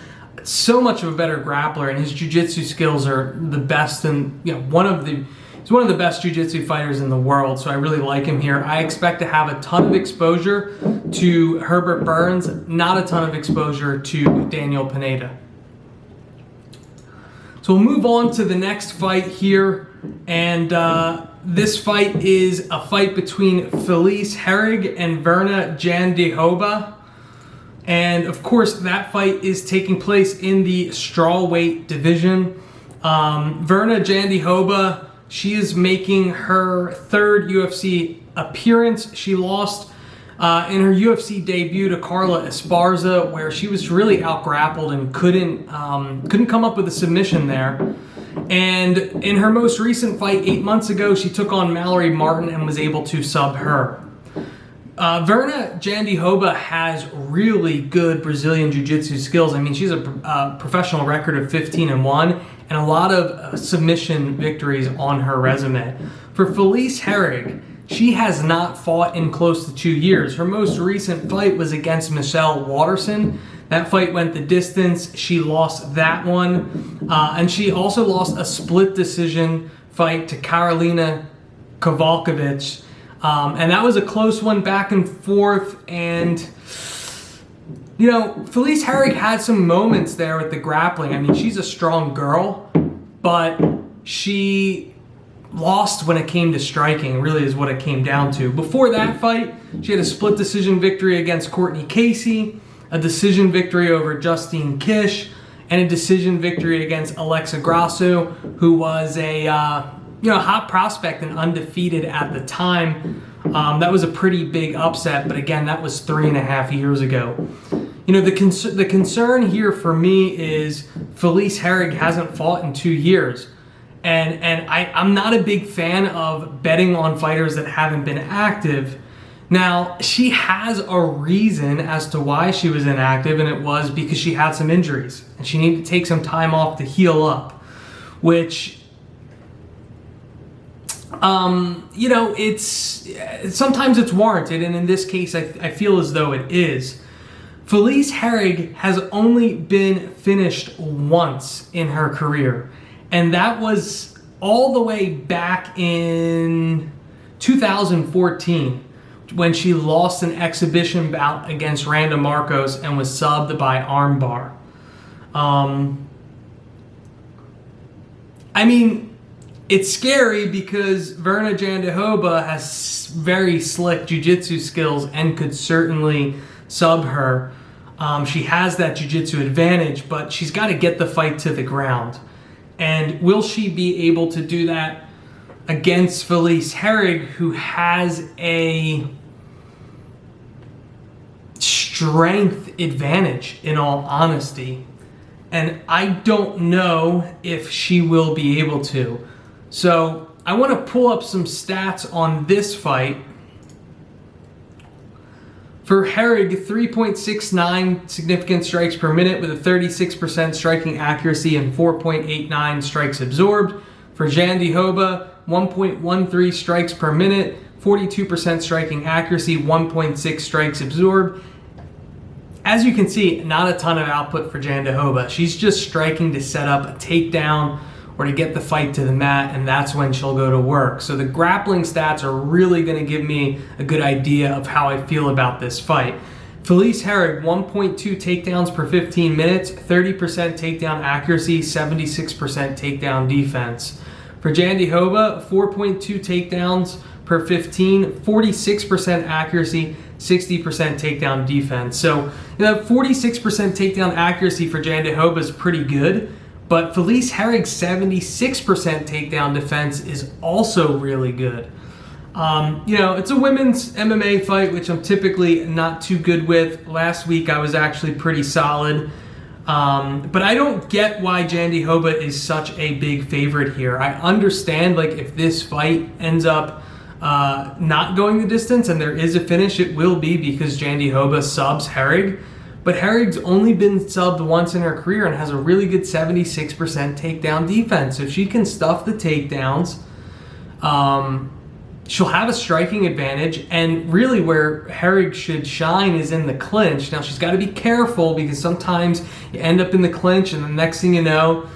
so much of a better grappler, and his jiu-jitsu skills are the best, and he's one of the best jiu-jitsu fighters in the world, so I really like him here. I expect to have a ton of exposure to Herbert Burns, not a ton of exposure to Daniel Pineda. So we'll move on to the next fight here, and this fight is a fight between Felice Herrig and Virna Jandiroba. And of course, that fight is taking place in the strawweight division. Virna Jandiroba, she is making her third UFC appearance. She lost in her UFC debut to Carla Esparza, where she was really out-grappled and couldn't come up with a submission there. And in her most recent fight 8 months ago, she took on Mallory Martin and was able to sub her. Virna Jandiroba has really good Brazilian Jiu-Jitsu skills. I mean, she's a professional record of 15-1 and a lot of submission victories on her resume. For Felice Herrig, she has not fought in close to 2 years. Her most recent fight was against Michelle Waterson. That fight went the distance. She lost that one. And she also lost a split decision fight to Karolina Kowalkiewicz. And that was a close one, back and forth. And, Felice Herrig had some moments there with the grappling. I mean, she's a strong girl, but she lost when it came to striking, really is what it came down to. Before that fight, she had a split decision victory against Courtney Casey, a decision victory over Justine Kish, and a decision victory against Alexa Grasso, who was a hot prospect and undefeated at the time. That was a pretty big upset, but again, that was 3.5 years ago. The concern here for me is Felice Herrig hasn't fought in 2 years. And I'm not a big fan of betting on fighters that haven't been active. Now, she has a reason as to why she was inactive, and it was because she had some injuries, and she needed to take some time off to heal up, which, sometimes it's warranted, and in this case, I feel as though it is. Felice Herrig has only been finished once in her career, and that was all the way back in 2014 when she lost an exhibition bout against Randa Marcos and was subbed by armbar. I mean, it's scary because Virna Jandiroba has very slick jiu-jitsu skills and could certainly sub her. She has that jiu-jitsu advantage, but she's got to get the fight to the ground. And will she be able to do that against Felice Herrig, who has a strength advantage, in all honesty? And I don't know if she will be able to. So I want to pull up some stats on this fight. For Herrig, 3.69 significant strikes per minute with a 36% striking accuracy and 4.89 strikes absorbed. For Jandiroba, 1.13 strikes per minute, 42% striking accuracy, 1.6 strikes absorbed. As you can see, not a ton of output for Jandiroba. She's just striking to set up a takedown or to get the fight to the mat, and that's when she'll go to work. So the grappling stats are really going to give me a good idea of how I feel about this fight. Felice Herrig, 1.2 takedowns per 15 minutes, 30% takedown accuracy, 76% takedown defense. For Jandiroba, 4.2 takedowns per 15, 46% accuracy, 60% takedown defense. So 46% takedown accuracy for Jandiroba is pretty good. But Felice Herrig's 76% takedown defense is also really good. It's a women's MMA fight, which I'm typically not too good with. Last week I was actually pretty solid. But I don't get why Jandiroba is such a big favorite here. I understand, if this fight ends up not going the distance and there is a finish, it will be because Jandiroba subs Herrig. But Herrig's only been subbed once in her career and has a really good 76% takedown defense. So if she can stuff the takedowns, she'll have a striking advantage. And really where Herrig should shine is in the clinch. Now she's got to be careful because sometimes you end up in the clinch and the next thing you know,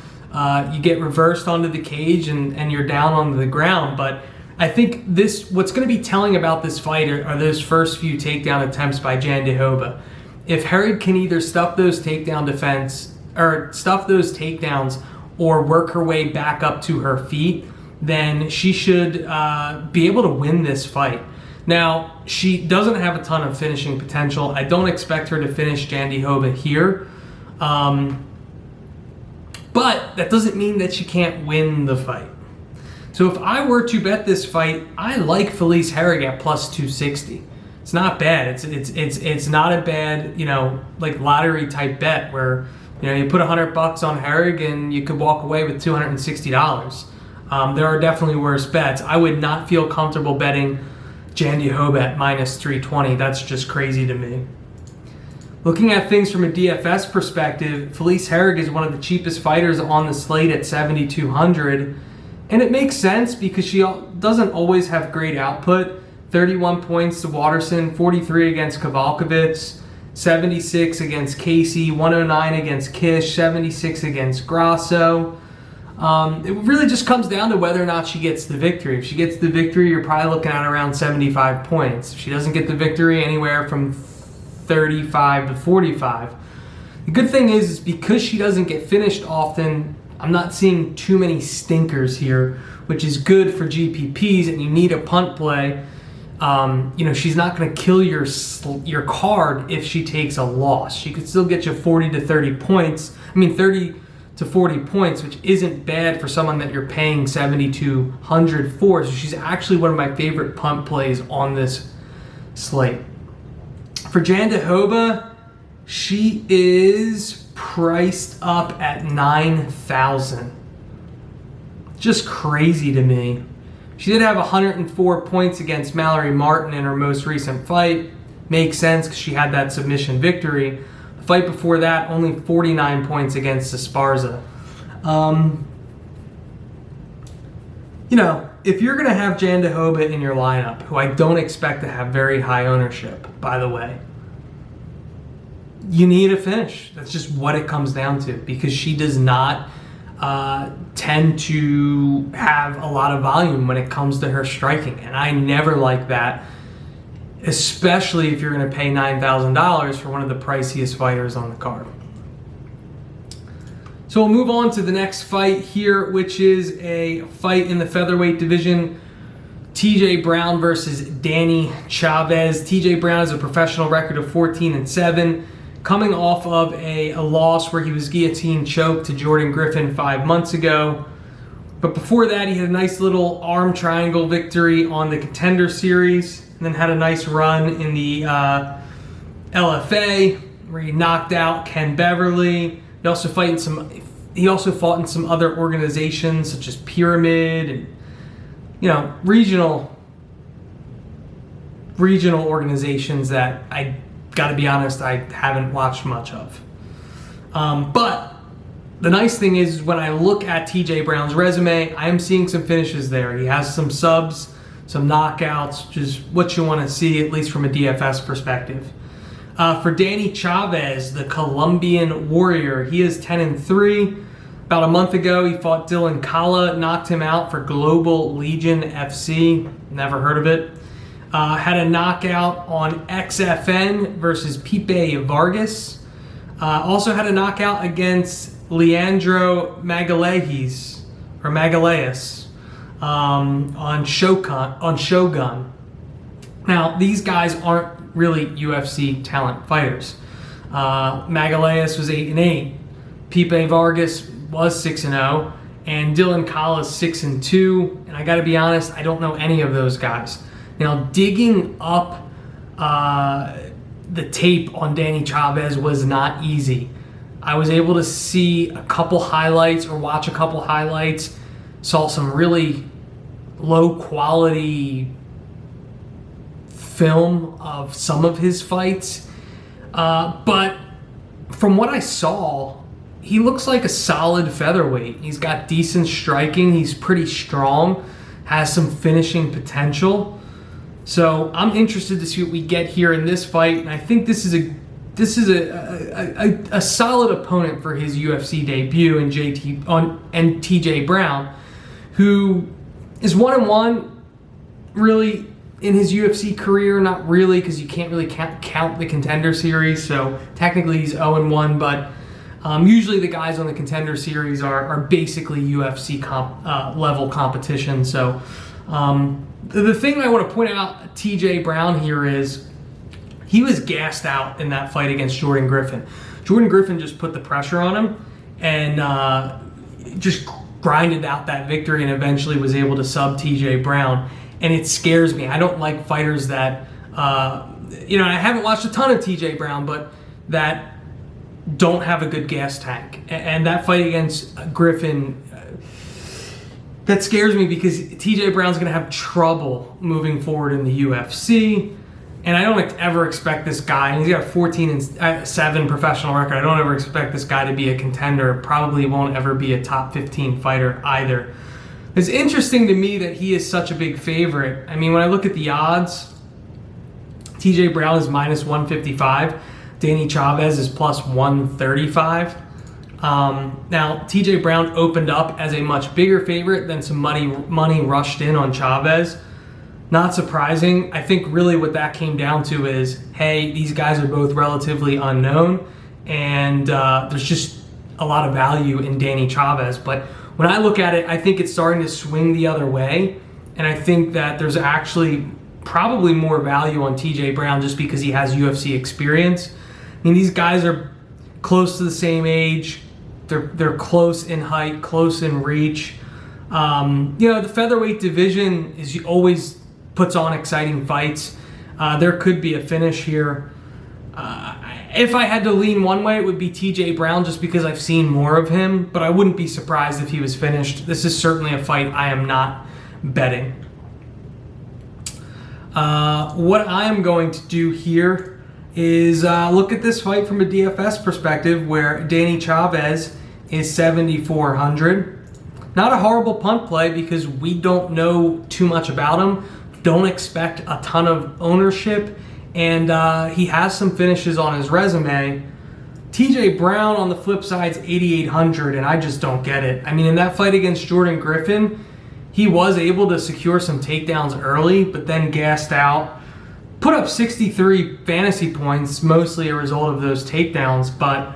you get reversed onto the cage and you're down onto the ground. But I think what's going to be telling about this fight are those first few takedown attempts by Jan de Hoba. If Herrig can either stuff those takedowns or work her way back up to her feet, then she should be able to win this fight. Now, she doesn't have a ton of finishing potential. I don't expect her to finish Jan de Hoba here. But that doesn't mean that she can't win the fight. So if I were to bet this fight, I like Felice Herrig at plus 260. It's not bad. It's not a bad, like lottery type bet where, you put $100 on Herrig and you could walk away with $260. There are definitely worse bets. I would not feel comfortable betting Jan de Hoba at minus 320. That's just crazy to me. Looking at things from a DFS perspective, Felice Herrig is one of the cheapest fighters on the slate at 7,200. And it makes sense because she doesn't always have great output. 31 points to Waterson, 43 against Kowalkiewicz, 76 against Casey, 109 against Kish, 76 against Grasso. It really just comes down to whether or not she gets the victory. If she gets the victory, you're probably looking at around 75 points. If she doesn't get the victory, anywhere from 35 to 45. The good thing is because she doesn't get finished often, I'm not seeing too many stinkers here, which is good for GPPs, and you need a punt play. She's not going to kill your card if she takes a loss. She could still get you 30 to 40 points, which isn't bad for someone that you're paying 7,200 for. So she's actually one of my favorite punt plays on this slate. For Jan de Hoba, she is priced up at 9,000. Just crazy to me. She did have 104 points against Mallory Martin in her most recent fight. Makes sense because she had that submission victory. The fight before that, only 49 points against Esparza. If you're going to have Jan de Hoba in your lineup, who I don't expect to have very high ownership, by the way, you need a finish. That's just what it comes down to because she does not tend to have a lot of volume when it comes to her striking. And I never like that, especially if you're going to pay $9,000 for one of the priciest fighters on the card. So we'll move on to the next fight here, which is a fight in the featherweight division. TJ Brown versus Danny Chavez. TJ Brown has a professional record of 14-7. Coming off of a loss where he was guillotine choked to Jordan Griffin 5 months ago. But before that, he had a nice little arm triangle victory on the Contender Series, and then had a nice run in the LFA where he knocked out Ken Beverly. He also fought in some other organizations such as Pyramid and regional organizations that I got to be honest, I haven't watched much of. But the nice thing is when I look at TJ Brown's resume, I am seeing some finishes there. He has some subs, some knockouts, which is what you want to see, at least from a DFS perspective. For Danny Chavez, the Colombian warrior, he is 10-3. About a month ago, he fought Dylan Kalla, knocked him out for Global Legion FC. Never heard of it. Had a knockout on XFN versus Pipe Vargas. Also had a knockout against Leandro Magalhaes on Shogun. Now, these guys aren't really UFC talent fighters. Magalhaes was 8-8. Pipe Vargas was 6-0. And Dylan Kalla is 6-2. And I got to be honest, I don't know any of those guys. Now, digging up the tape on Danny Chavez was not easy. I was able to see a couple highlights or watch a couple highlights. Saw some really low quality film of some of his fights. But from what I saw, he looks like a solid featherweight. He's got decent striking. He's pretty strong, has some finishing potential. So I'm interested to see what we get here in this fight, and I think this is a solid opponent for his UFC debut in TJ Brown, who is 1-1 really in his UFC career. Not really, because you can't really count the Contender Series, so technically he's 0-1, but usually the guys on the Contender Series are basically UFC level competition. So the thing I want to point out TJ Brown here is he was gassed out in that fight against Jordan Griffin. Jordan Griffin just put the pressure on him and just grinded out that victory and eventually was able to sub TJ Brown. And it scares me. I don't like fighters that, I haven't watched a ton of TJ Brown, but that don't have a good gas tank. And that fight against Griffin, that scares me because TJ Brown's going to have trouble moving forward in the UFC. And I don't ever expect this guy, and he's got a 14-7 professional record. I don't ever expect this guy to be a contender. Probably won't ever be a top 15 fighter either. It's interesting to me that he is such a big favorite. I mean, when I look at the odds, TJ Brown is minus 155. Danny Chavez is plus 135. Now, TJ Brown opened up as a much bigger favorite, then some money rushed in on Chavez. Not surprising. I think really what that came down to is, hey, these guys are both relatively unknown, and there's just a lot of value in Danny Chavez. But when I look at it, I think it's starting to swing the other way, and I think that there's actually probably more value on TJ Brown just because he has UFC experience. I mean, these guys are close to the same age. They're close in height, close in reach. The featherweight division is always puts on exciting fights. There could be a finish here. If I had to lean one way, it would be TJ Brown just because I've seen more of him, but I wouldn't be surprised if he was finished. This is certainly a fight I am not betting. What I am going to do here is look at this fight from a DFS perspective where Danny Chavez is 7,400. Not a horrible punt play because we don't know too much about him. Don't expect a ton of ownership, and he has some finishes on his resume. TJ Brown on the flip side is 8,800, and I just don't get it. I mean, in that fight against Jordan Griffin, he was able to secure some takedowns early, but then gassed out. Put up 63 fantasy points, mostly a result of those takedowns. But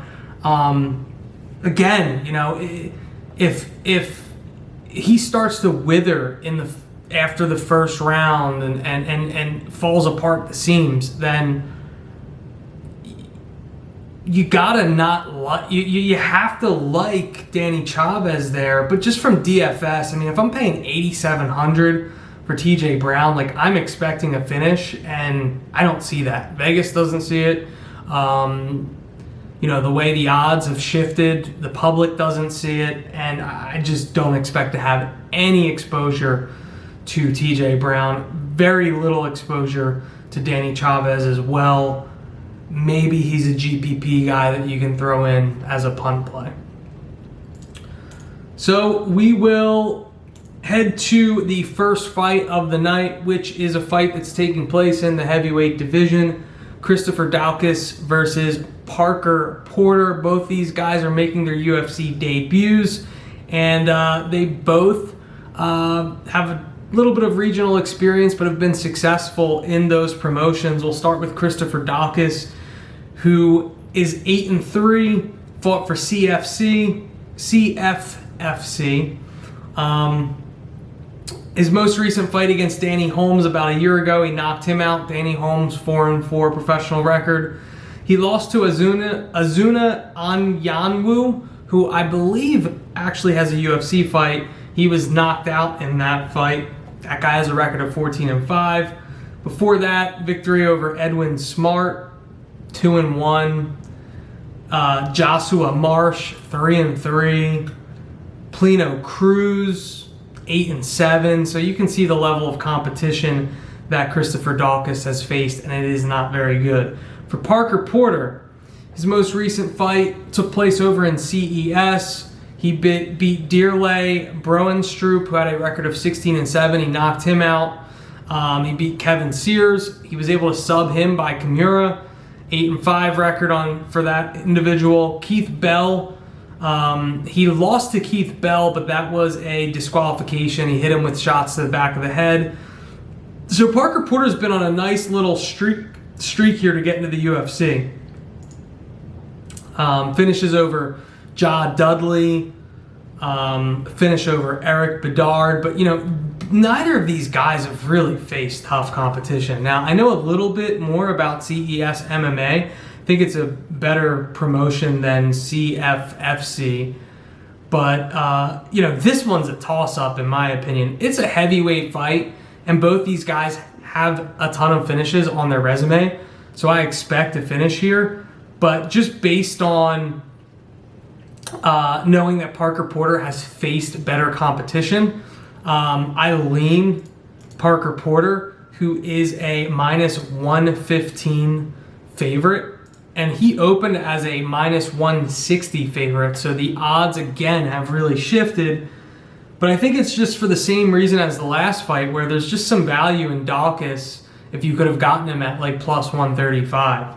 again, if he starts to wither after the first round and falls apart at the seams, then you gotta you have to like Danny Chavez there. But just from DFS, I mean, if I'm paying 8,700 for TJ Brown, like, I'm expecting a finish, and I don't see that. Vegas doesn't see it. The way the odds have shifted, the public doesn't see it, and I just don't expect to have any exposure to TJ Brown. Very little exposure to Danny Chavez as well. Maybe he's a GPP guy that you can throw in as a punt play. So we will head to the first fight of the night, which is a fight that's taking place in the heavyweight division. Christopher Daukaus versus Parker Porter. Both these guys are making their UFC debuts, and they both have a little bit of regional experience, but have been successful in those promotions. We'll start with Christopher Daukaus, who is 8-3, fought for CFFC. His most recent fight against Danny Holmes about a year ago, he knocked him out. Danny Holmes, 4-4 professional record. He lost to Azuna Anyanwu, who I believe actually has a UFC fight. He was knocked out in that fight. That guy has a record of 14-5. Before that, victory over Edwin Smart, 2-1. Joshua Marsh, 3-3. Plino Cruz, 8-7. So you can see the level of competition that Christopher Daukaus has faced, and it is not very good. For Parker Porter, His most recent fight took place over in CES. He beat Dearlay Broenstrup, who had a record of 16-7. He knocked him out. He beat Kevin Sears. He was able to sub him by Kimura. 8-5 record for that individual. Keith Bell. He lost to Keith Bell, but that was a disqualification. He hit him with shots to the back of the head. So Parker Porter's been on a nice little streak here to get into the UFC. Finishes over Ja Dudley, finish over Eric Bedard, but neither of these guys have really faced tough competition. Now, I know a little bit more about CES MMA. I think it's a better promotion than CFFC, but this one's a toss-up in my opinion. It's a heavyweight fight, and both these guys have a ton of finishes on their resume, so I expect to finish here. But just based on knowing that Parker Porter has faced better competition, I lean Parker Porter, who is a -115 favorite, and he opened as a -160 favorite, so the odds again have really shifted. But I think it's just for the same reason as the last fight, where there's just some value in Daukaus if you could have gotten him at like +135.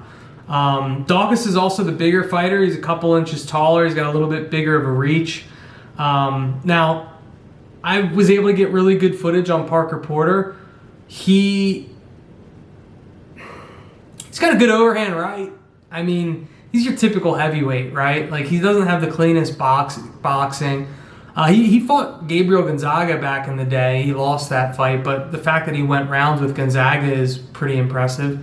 Daukaus is also the bigger fighter. He's a couple inches taller. He's got a little bit bigger of a reach. Now, I was able to get really good footage on Parker Porter. He's got a good overhand right. I mean, he's your typical heavyweight, right? Like, he doesn't have the cleanest boxing. He fought Gabriel Gonzaga back in the day. He lost that fight, but the fact that he went rounds with Gonzaga is pretty impressive.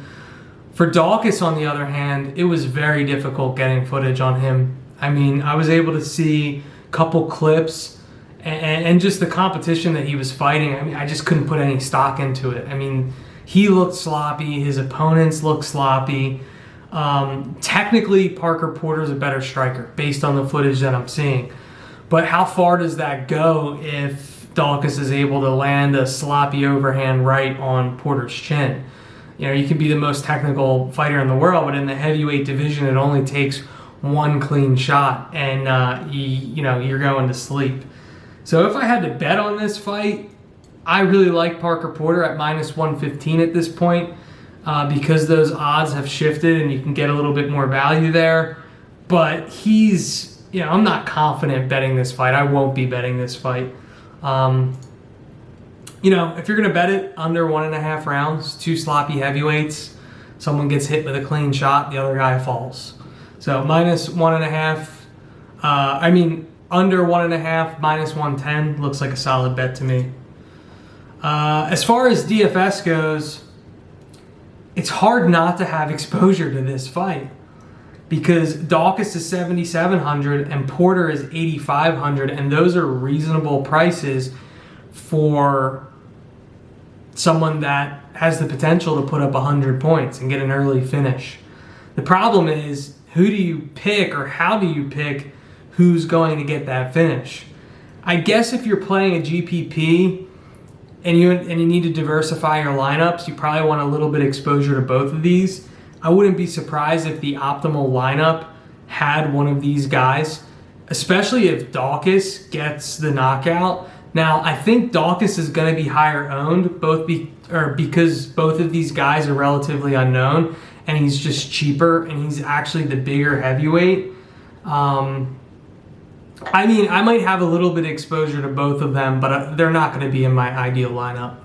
For Daukaus, on the other hand, it was very difficult getting footage on him. I mean, I was able to see a couple clips and just the competition that he was fighting. I mean, I just couldn't put any stock into it. I mean, he looked sloppy. His opponents looked sloppy. Technically, Parker Porter's a better striker based on the footage that I'm seeing. But how far does that go if Daukaus is able to land a sloppy overhand right on Porter's chin? You can be the most technical fighter in the world, but in the heavyweight division, it only takes one clean shot, and you're going to sleep. So if I had to bet on this fight, I really like Parker Porter at -115 at this point, because those odds have shifted and you can get a little bit more value there. But I'm not confident betting this fight. I won't be betting this fight. If you're going to bet it under 1.5 rounds, two sloppy heavyweights, someone gets hit with a clean shot, the other guy falls. So -1.5, under 1.5, -110 looks like a solid bet to me. As far as DFS goes, it's hard not to have exposure to this fight because Daukaus is 7,700 and Porter is 8,500, and those are reasonable prices for someone that has the potential to put up 100 points and get an early finish. The problem is, who do you pick, or how do you pick who's going to get that finish? I guess if you're playing a GPP and you need to diversify your lineups, you probably want a little bit of exposure to both of these. I wouldn't be surprised if the optimal lineup had one of these guys, especially if Daukaus gets the knockout. Now, I think Daukaus is going to be higher owned, because both of these guys are relatively unknown, and he's just cheaper, and he's actually the bigger heavyweight. I might have a little bit of exposure to both of them, but they're not going to be in my ideal lineup.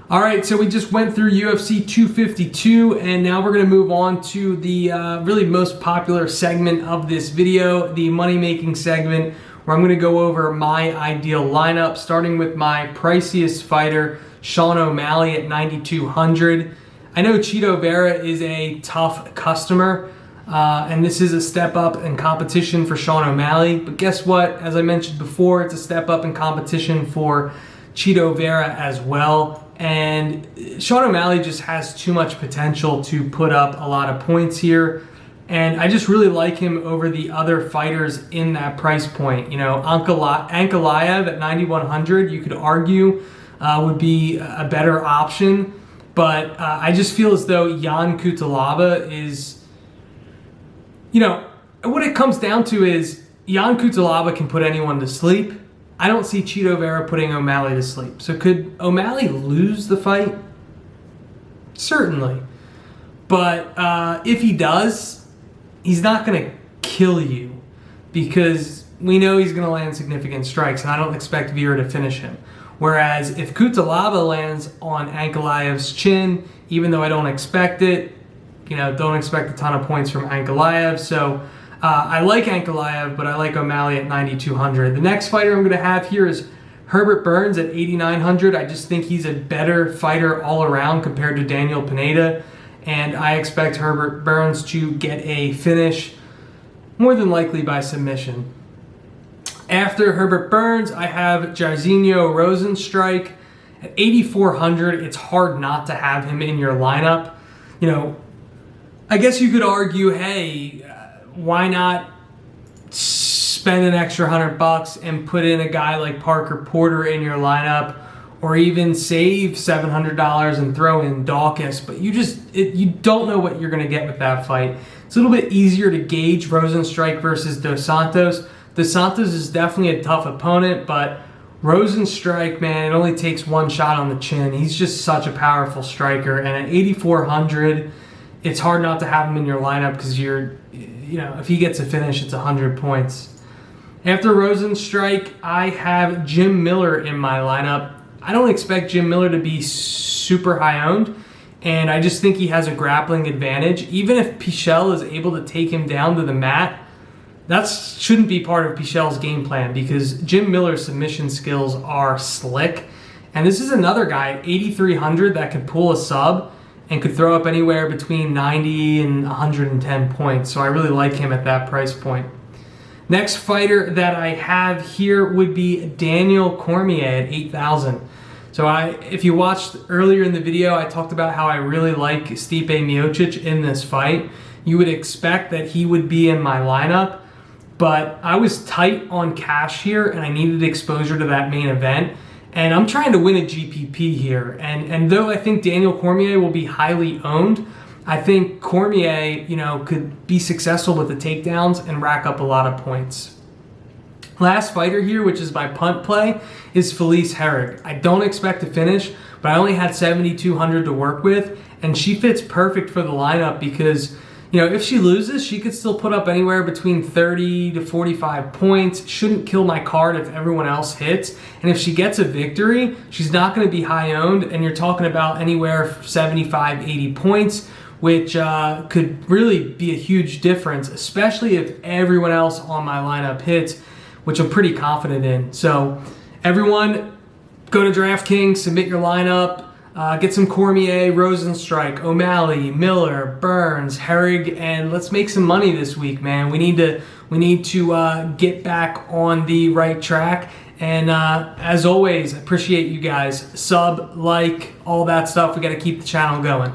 All right, so we just went through UFC 252, and now we're going to move on to the really most popular segment of this video, the money-making segment, where I'm going to go over my ideal lineup, starting with my priciest fighter, Sean O'Malley at 9,200. I know Chito Vera is a tough customer, and this is a step up in competition for Sean O'Malley. But guess what? As I mentioned before, it's a step up in competition for Chito Vera as well. And Sean O'Malley just has too much potential to put up a lot of points here. And I just really like him over the other fighters in that price point. Ankalaev at 9,100, you could argue, would be a better option. But I just feel as though Jan Kutalaba is You know, what it comes down to is Jan Cutelaba can put anyone to sleep. I don't see Chito Vera putting O'Malley to sleep. So could O'Malley lose the fight? Certainly. But if he does, he's not going to kill you because we know he's going to land significant strikes, and I don't expect Vera to finish him. Whereas if Cutelaba lands on Ankalaev's chin, even though I don't expect it, don't expect a ton of points from Ankalaev. So I like Ankalaev, but I like O'Malley at 9,200. The next fighter I'm going to have here is Herbert Burns at 8,900. I just think he's a better fighter all around compared to Daniel Pineda, and I expect Herbert Burns to get a finish, more than likely by submission. After Herbert Burns, I have Jairzinho Rozenstruik at 8,400. It's hard not to have him in your lineup. I guess you could argue, hey, why not spend an extra $100 and put in a guy like Parker Porter in your lineup, or even save $700 and throw in Dawkins? But you don't know what you're going to get with that fight. It's a little bit easier to gauge Rozenstruik versus Dos Santos. Dos Santos is definitely a tough opponent, but Rozenstruik, man, it only takes one shot on the chin. He's just such a powerful striker, and at 8,400, it's hard not to have him in your lineup because if he gets a finish, it's 100 points. After Rozenstruik, I have Jim Miller in my lineup. I don't expect Jim Miller to be super high owned, and I just think he has a grappling advantage. Even if Pichel is able to take him down to the mat, that shouldn't be part of Pichel's game plan because Jim Miller's submission skills are slick. And this is another guy at 8,300 that could pull a sub and could throw up anywhere between 90 and 110 points. So I really like him at that price point. Next fighter that I have here would be Daniel Cormier at 8,000. So if you watched earlier in the video, I talked about how I really like Stipe Miocic in this fight. You would expect that he would be in my lineup, but I was tight on cash here and I needed exposure to that main event. And I'm trying to win a GPP here. And though I think Daniel Cormier will be highly owned, I think Cormier, could be successful with the takedowns and rack up a lot of points. Last fighter here, which is my punt play, is Felice Herrig. I don't expect to finish, but I only had 7,200 to work with, and she fits perfect for the lineup because if she loses, she could still put up anywhere between 30 to 45 points. Shouldn't kill my card if everyone else hits. And if she gets a victory, she's not going to be high owned. And you're talking about anywhere 75, 80 points, which could really be a huge difference, especially if everyone else on my lineup hits, which I'm pretty confident in. So everyone, go to DraftKings, submit your lineup. Get some Cormier, Rozenstruik, O'Malley, Miller, Burns, Herrig, and let's make some money this week, man. We need to get back on the right track. And as always, I appreciate you guys. Sub, like, all that stuff. We got to keep the channel going.